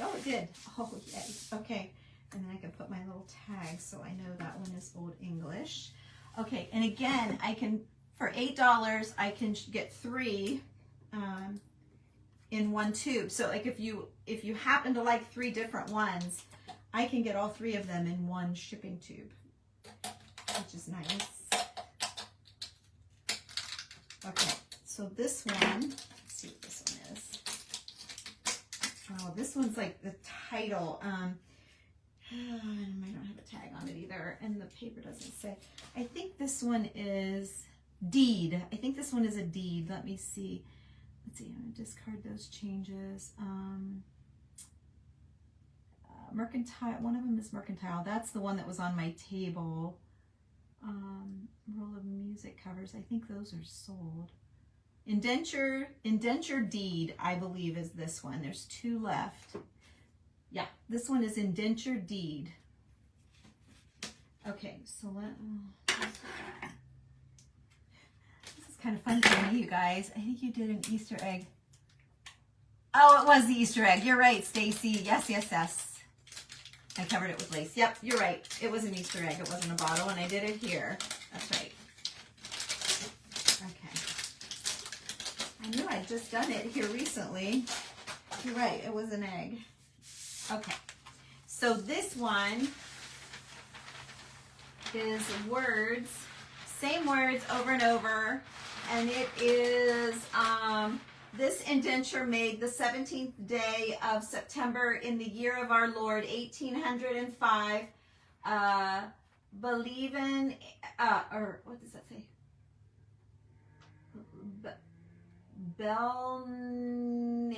A: Oh, it did. Oh, yay. Okay. And then I can put my little tag so I know that one is Old English. Okay. And again, I can, for $8, I can get 3 in one tube. So like if you happen to like 3 different ones, I can get all 3 of them in one shipping tube, which is nice. Okay, so this one, let's see what this one is. Oh, this one's like the title. I don't have a tag on it either, and the paper doesn't say. I think this one is Deed. I think this one is a deed. Let me see. Let's see, I'm going to discard those changes. Mercantile, one of them is Mercantile. That's the one that was on my table. Roll of music covers. I think those are sold. Indenture deed, I believe, is this one. There's 2 left. Yeah, this one is indenture deed. Okay, so this is kind of fun for me, you guys. I think you did an Easter egg. Oh, it was the Easter egg. You're right, Stacy. Yes, yes, yes. I covered it with lace. Yep, you're right. It was an Easter egg. It wasn't a bottle, and I did it here. That's right. Okay. I knew I'd just done it here recently. You're right. It was an egg. Okay. So this one is words, same words over and over, and it is this indenture made the 17th day of September in the year of our Lord 1805. Believe in or what does that say? Belneen.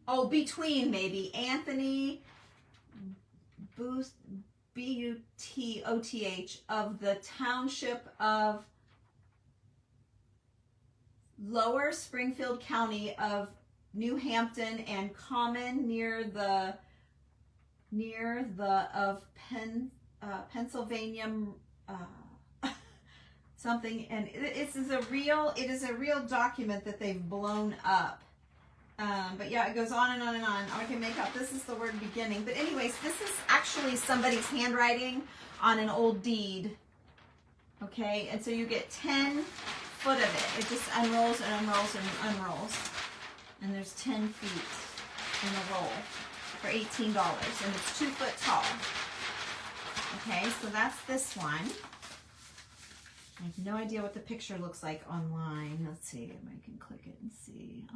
A: Oh, between maybe. Anthony Booth, Butoth of the township of Lower Springfield County of New Hampton and Common near the Pennsylvania something, and it is a real document that they've blown up. But yeah, it goes on and on and on. I can make out this is the word beginning. But anyways, this is actually somebody's handwriting on an old deed. Okay, and so you get 10 foot of it. It just unrolls and unrolls and unrolls. And there's 10 feet in a roll for $18. And it's 2 foot tall. Okay, so that's this one. I have no idea what the picture looks like online. Let's see if I can click it and see.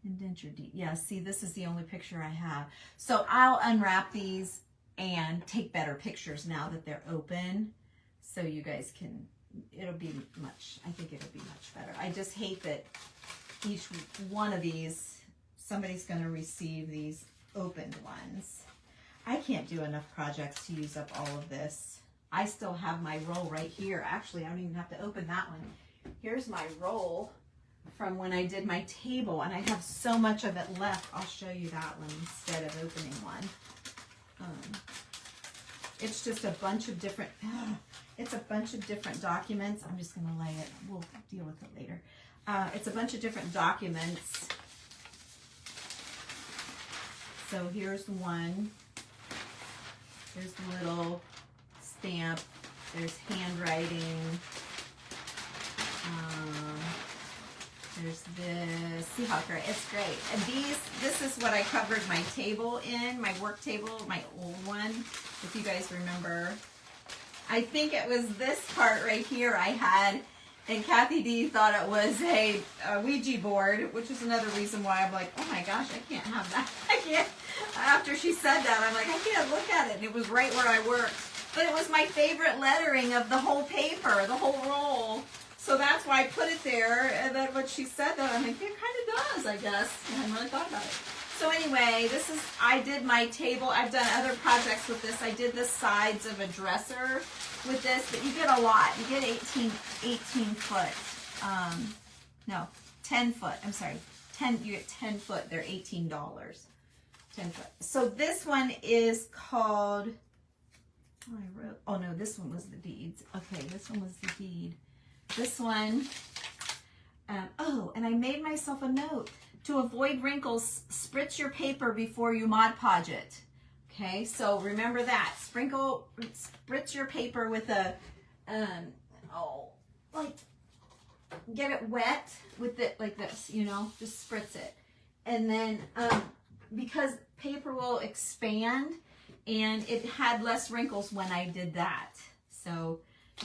A: Indenture deed. Yeah, see, this is the only picture I have. So I'll unwrap these and take better pictures now that they're open. So you guys can, I think it'll be much better. I just hate that each one of these, somebody's going to receive these opened ones. I can't do enough projects to use up all of this. I still have my roll right here. Actually, I don't even have to open that one. Here's my roll from when I did my table, and I have so much of it left. I'll show you that one instead of opening one. It's just a bunch of different, documents. I'm just going to lay it. We'll deal with it later. It's a bunch of different documents. So here's one. There's the little stamp. There's handwriting. There's this. See how great? It's great. And this is what I covered my table in, my work table, my old one, if you guys remember. I think it was this part right here I had, and Kathy D thought it was a Ouija board, which is another reason why I'm like, oh my gosh, I can't have that. I can't. After she said that, I'm like, I can't look at it. And it was right where I worked. But it was my favorite lettering of the whole paper, the whole roll. So that's why I put it there. And then when she said that, I'm like, it kind of does, I guess. I hadn't really thought about it. So anyway, I did my table. I've done other projects with this. I did the sides of a dresser with this, but you get a lot. You get 18 foot. No, 10 foot. I'm sorry. You get 10 foot. They're $18. 10 foot. So this one is called, oh no, this one was the deeds. Okay, this one was the deed. This one, and I made myself a note. To avoid wrinkles, spritz your paper before you Mod Podge it. Okay, so remember that. Spritz your paper with a, get it wet with it like this, just spritz it. And then, because paper will expand, and it had less wrinkles when I did that. So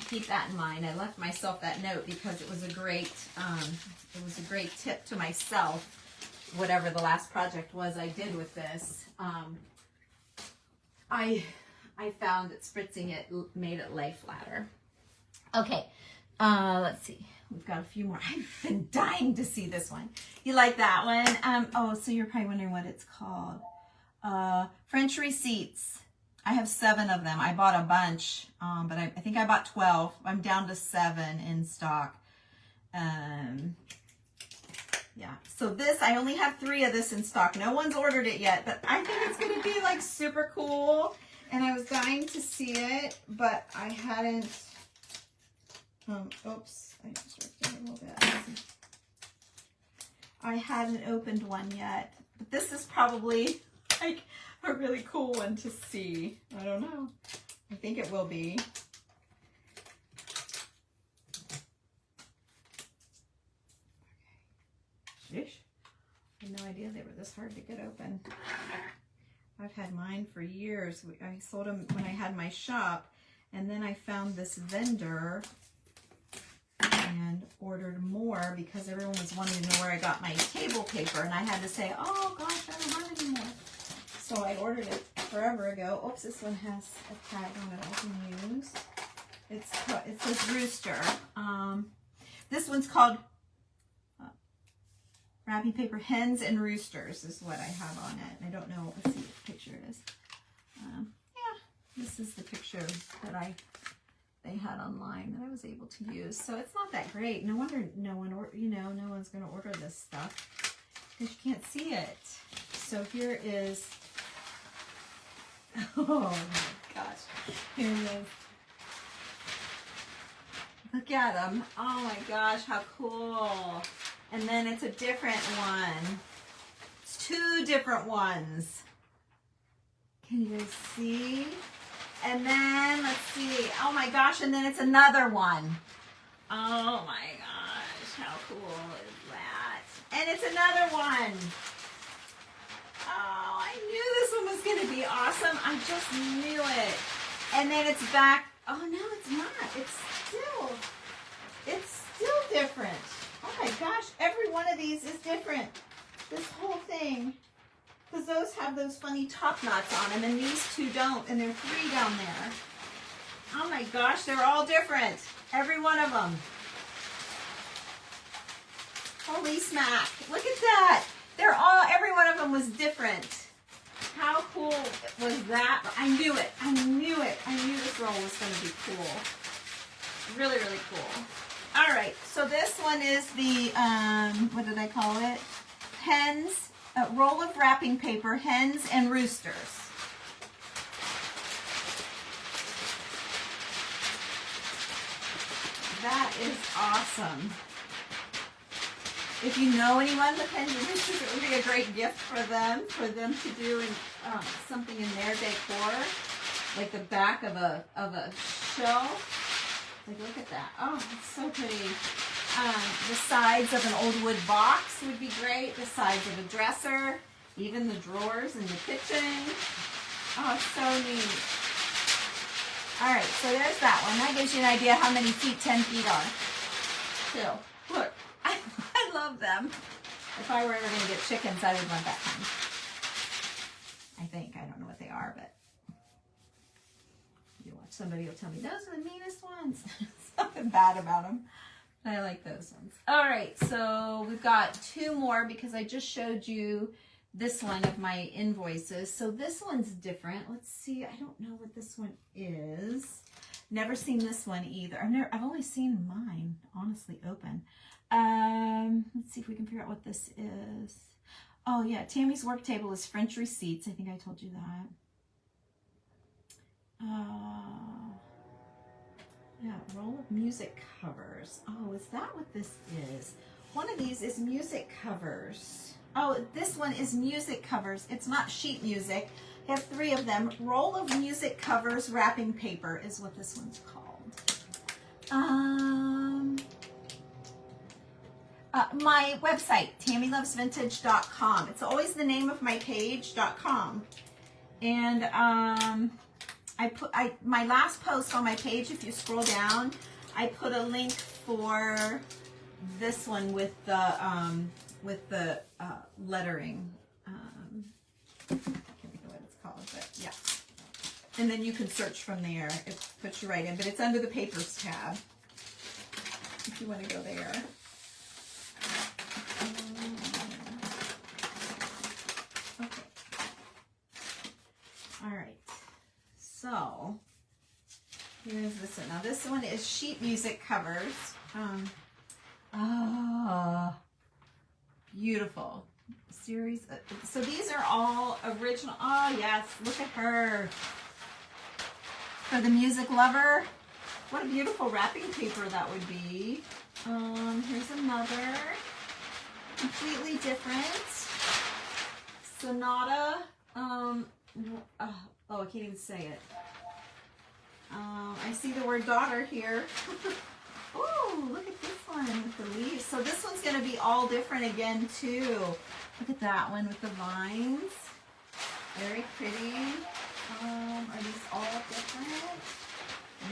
A: keep that in mind. I left myself that note because it was a great tip to myself. Whatever the last project was I did with this, I found that spritzing it made it lay flatter. Okay, let's see. We've got a few more. I've been dying to see this one. You like that one? So you're probably wondering what it's called. French receipts. I have 7 of them. I bought a bunch, but I think I bought 12. I'm down to 7 in stock. Yeah, so this, I only have 3 of this in stock. No one's ordered it yet, but I think it's going to be like super cool. And I was dying to see it, but I hadn't, oops, I just ripped it a little bit. I hadn't opened one yet, but this is probably like a really cool one to see. I don't know. I think it will be. Sheesh. I had no idea they were this hard to get open. I've had mine for years. I sold them when I had my shop, and then I found this vendor and ordered more because everyone was wanting to know where I got my table paper, and I had to say, oh gosh, I don't have any more. So I ordered it forever ago. Oops, this one has a tag on it I can use. It says Rooster. This one's called wrapping paper hens and roosters is what I have on it. I don't know. Let's see what picture it is. Yeah, this is the picture that they had online that I was able to use. So it's not that great. No wonder no one, no one's going to order this stuff because you can't see it. So here is. Oh my gosh! Here it is. Look at them. Oh my gosh, how cool. And then it's a different one. It's 2 different ones. Can you guys see? And then, let's see. Oh my gosh, and then it's another one. Oh my gosh, how cool is that? And it's another one. Oh, I knew this one was going to be awesome. I just knew it. And then it's back. Oh no, it's not. It's still different. Oh my gosh, every one of these is different. This whole thing. Because those have those funny top knots on them, and these 2 don't, and there are 3 down there. Oh my gosh, they're all different. Every one of them. Holy smack. Look at that. Every one of them was different. How cool was that? I knew it. I knew it. I knew this roll was going to be cool. Really, really cool. All right, so this one is the, what did I call it? Hens, a roll of wrapping paper, hens and roosters. That is awesome. If you know anyone with hens and roosters, it would be a great gift for them to do something in their decor, like the back of a shelf. Like, look at that. Oh, it's so pretty. The sides of an old wood box would be great. The sides of a dresser. Even the drawers in the kitchen. Oh, it's so neat. All right, so there's that one. That gives you an idea how many feet 10 feet are. So, look. I love them. If I were ever going to get chickens, I would want that kind. I think. I don't know what they are, but somebody will tell me, those are the meanest ones. Something bad about them. But I like those ones. All right, so we've got 2 more because I just showed you this one of my invoices. So this one's different. Let's see. I don't know what this one is. Never seen this one either. I've only seen mine, honestly, open. Let's see if we can figure out what this is. Oh, yeah. Tammy's work table is French receipts. I think I told you that. Yeah, roll of music covers. Oh, is that what this is? One of these is music covers. Oh, this one is music covers. It's not sheet music. I have 3 of them. Roll of music covers wrapping paper is what this one's called. My website, TammyLovesVintage.com. It's always the name of my page.com. And my last post on my page, if you scroll down, I put a link for this one with the lettering. I can't think of what it's called, but yeah. And then you can search from there. It puts you right in, but it's under the papers tab if you want to go there. Okay. All right. So here's this one. Now this one is sheet music covers. Beautiful series. So these are all original. Oh yes, look at her. For the music lover, what a beautiful wrapping paper that would be. Here's another, completely different. Sonata. Oh, I can't even say it. I see the word daughter here. Oh, look at this one with the leaves. So this one's going to be all different again too. Look at that one with the vines. Very pretty. Are these all different?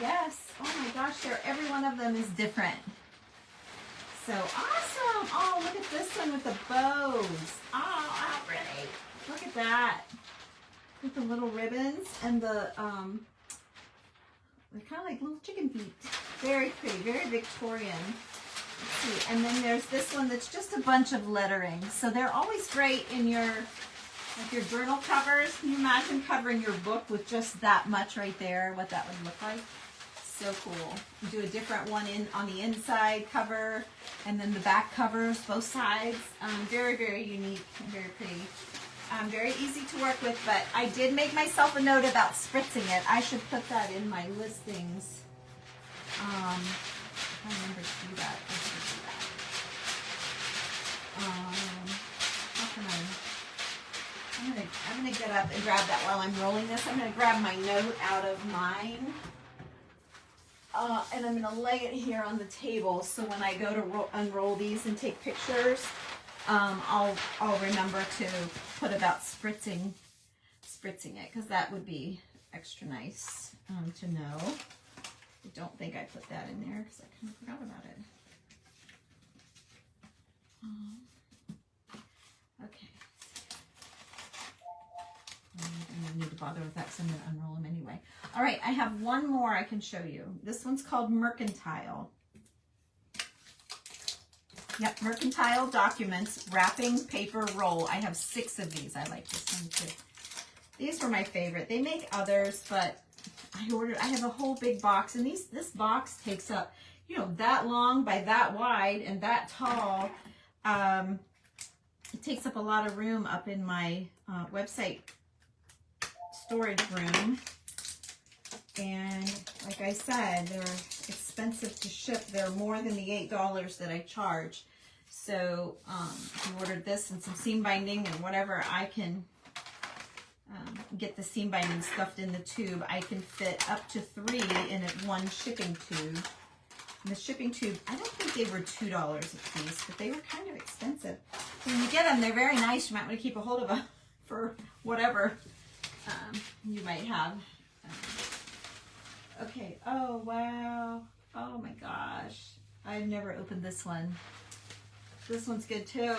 A: Yes. Oh my gosh, every one of them is different. So awesome. Oh, look at this one with the bows. Oh, how pretty. Look at that. With the little ribbons and the, they're kind of like little chicken feet. Very pretty, very Victorian. Let's see. And then there's this one that's just a bunch of lettering. So they're always great in your, like your journal covers. Can you imagine covering your book with just that much right there, what that would look like? So cool. You do a different one on the inside cover, and then the back covers, both sides. Very, very unique and very pretty. Very easy to work with, but I did make myself a note about spritzing it. I should put that in my listings. I remember to do that. I should do that. How can I'm gonna get up and grab that while I'm rolling this. I'm gonna grab my note out of mine. And I'm going to lay it here on the table, so when I go to unroll these and take pictures, I'll remember to put about spritzing it, because that would be extra nice to know. I don't think I put that in there because I kind of forgot about it. Okay. I don't need to bother with that because I'm going to unroll them anyway. All right, I have one more I can show you. This one's called Mercantile. Yep, Mercantile Documents Wrapping Paper Roll. I have 6 of these. I like this one too. These were my favorite. They make others, but I have a whole big box, and this box takes up, you know, that long by that wide and that tall. It takes up a lot of room up in my website storage room. And like I said, they're expensive to ship. They're more than the $8 that I charge. So if you ordered this and some seam binding and whatever, I can get the seam binding stuffed in the tube. I can fit up to 3 in one shipping tube. And the shipping tube, I don't think they were $2 a piece, but they were kind of expensive. When you get them, they're very nice. You might want to keep a hold of them for whatever you might have. Okay, oh wow, oh my gosh, I've never opened this one. This one's good too.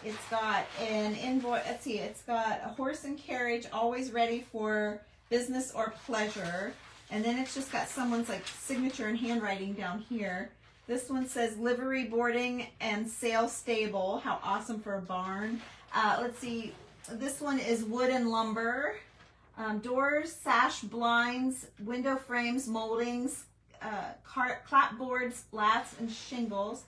A: It's got an invoice, let's see, it's got a horse and carriage, always ready for business or pleasure. And then it's just got someone's like signature and handwriting down here. This one says livery boarding and sale stable. How awesome for a barn. Let's see, this one is wood and lumber. Doors, sash, blinds, window frames, moldings, clapboards, lats, and shingles.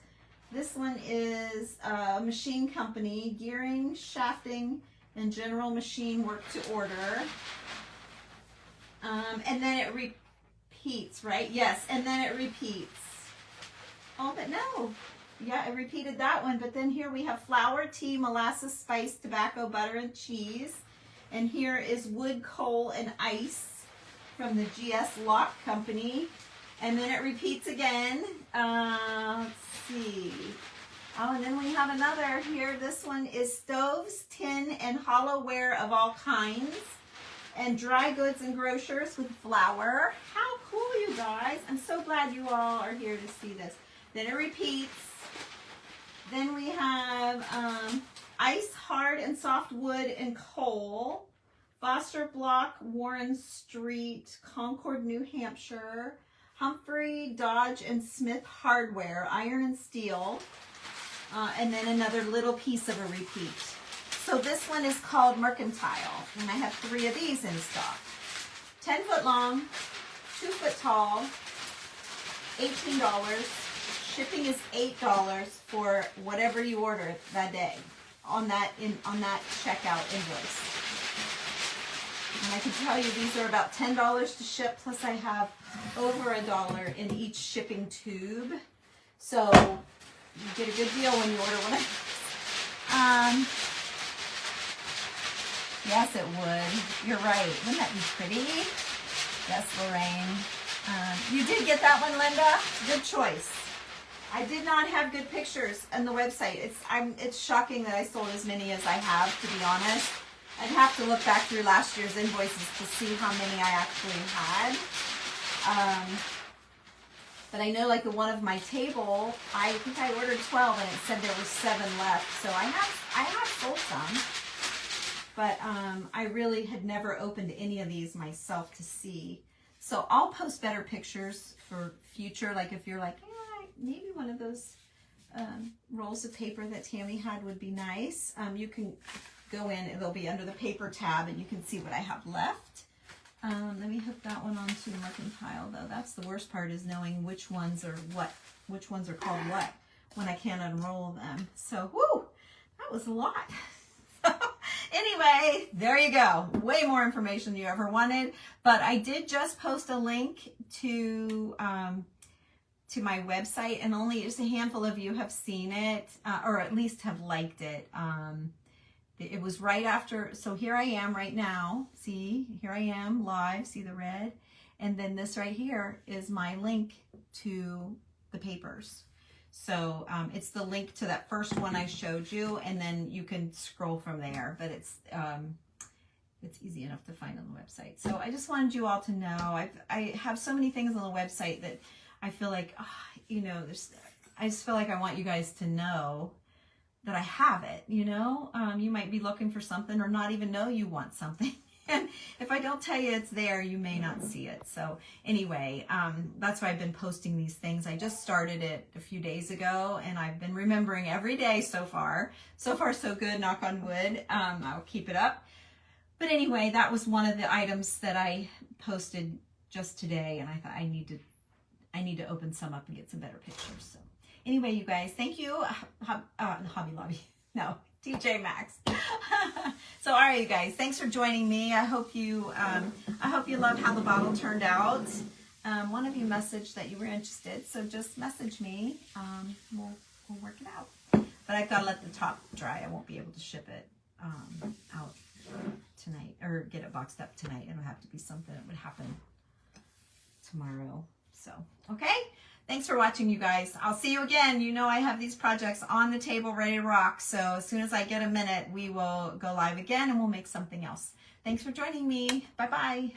A: This one is a machine company, gearing, shafting, and general machine work to order. And then it repeats, right? Yes, and then it repeats. Oh, but no. Yeah, it repeated that one. But then here we have flour, tea, molasses, spice, tobacco, butter, and cheese. And here is wood, coal, and ice from the GS Lock Company. And then it repeats again. Let's see. Oh, and then we have another here. This one is stoves, tin, and hollowware of all kinds. And dry goods and grocers with flour. How cool, you guys. I'm so glad you all are here to see this. Then it repeats. Then we have ice, hard and soft wood and coal. Foster Block, Warren Street, Concord, New Hampshire. Humphrey, Dodge, and Smith Hardware, iron and steel. And then another little piece of a repeat. So this one is called Mercantile, and I have 3 of these in stock. 10 foot long, 2 foot tall, $18. Shipping is $8 for whatever you order that day on that checkout invoice. And I can tell you these are about $10 to ship, plus I have over $1 in each shipping tube. So you get a good deal when you order one of these. Yes, it would. You're right. Wouldn't that be pretty? Yes, Lorraine. You did get that one, Linda. Good choice. I did not have good pictures on the website. It's shocking that I sold as many as I have, to be honest. I'd have to look back through last year's invoices to see how many I actually had. But I know, like the one of my table, I think I ordered 12 and it said there were 7 left. So I have sold some. But I really had never opened any of these myself to see. So I'll post better pictures for future. Like if you're like, maybe one of those rolls of paper that Tammy had would be nice. You can go in, it'll be under the paper tab, and you can see what I have left. Let me hook that one onto the mercantile, though. That's the worst part, is knowing which ones are what, which ones are called what, when I can't unroll them. So, whoo, that was a lot. Anyway, there you go. Way more information than you ever wanted. But I did just post a link to my website, and only just a handful of you have seen it, or at least have liked it. It was right after, so here I am right now. See, here I am live, see the red? And then this right here is my link to the papers. So it's the link to that first one I showed you, and then you can scroll from there, but it's easy enough to find on the website. So I just wanted you all to know, I have so many things on the website that I feel like, you know, I just feel like I want you guys to know that I have it, you know. You might be looking for something or not even know you want something. And if I don't tell you it's there, you may not see it. So anyway, that's why I've been posting these things. I just started it a few days ago, and I've been remembering every day so far. So far, so good, knock on wood. I'll keep it up. But anyway, that was one of the items that I posted just today, and I thought I need to open some up and get some better pictures. So anyway, you guys, thank you. Hobby Lobby. No, TJ Maxx. So, all right, you guys, thanks for joining me. I hope you loved how the bottle turned out. One of you messaged that you were interested, so just message me. We'll work it out. But I've got to let the top dry. I won't be able to ship it out tonight, or get it boxed up tonight. It'll have to be something that would happen tomorrow. So, okay. Thanks for watching, you guys. I'll see you again. You know I have these projects on the table ready to rock. So as soon as I get a minute, we will go live again and we'll make something else. Thanks for joining me. Bye-bye.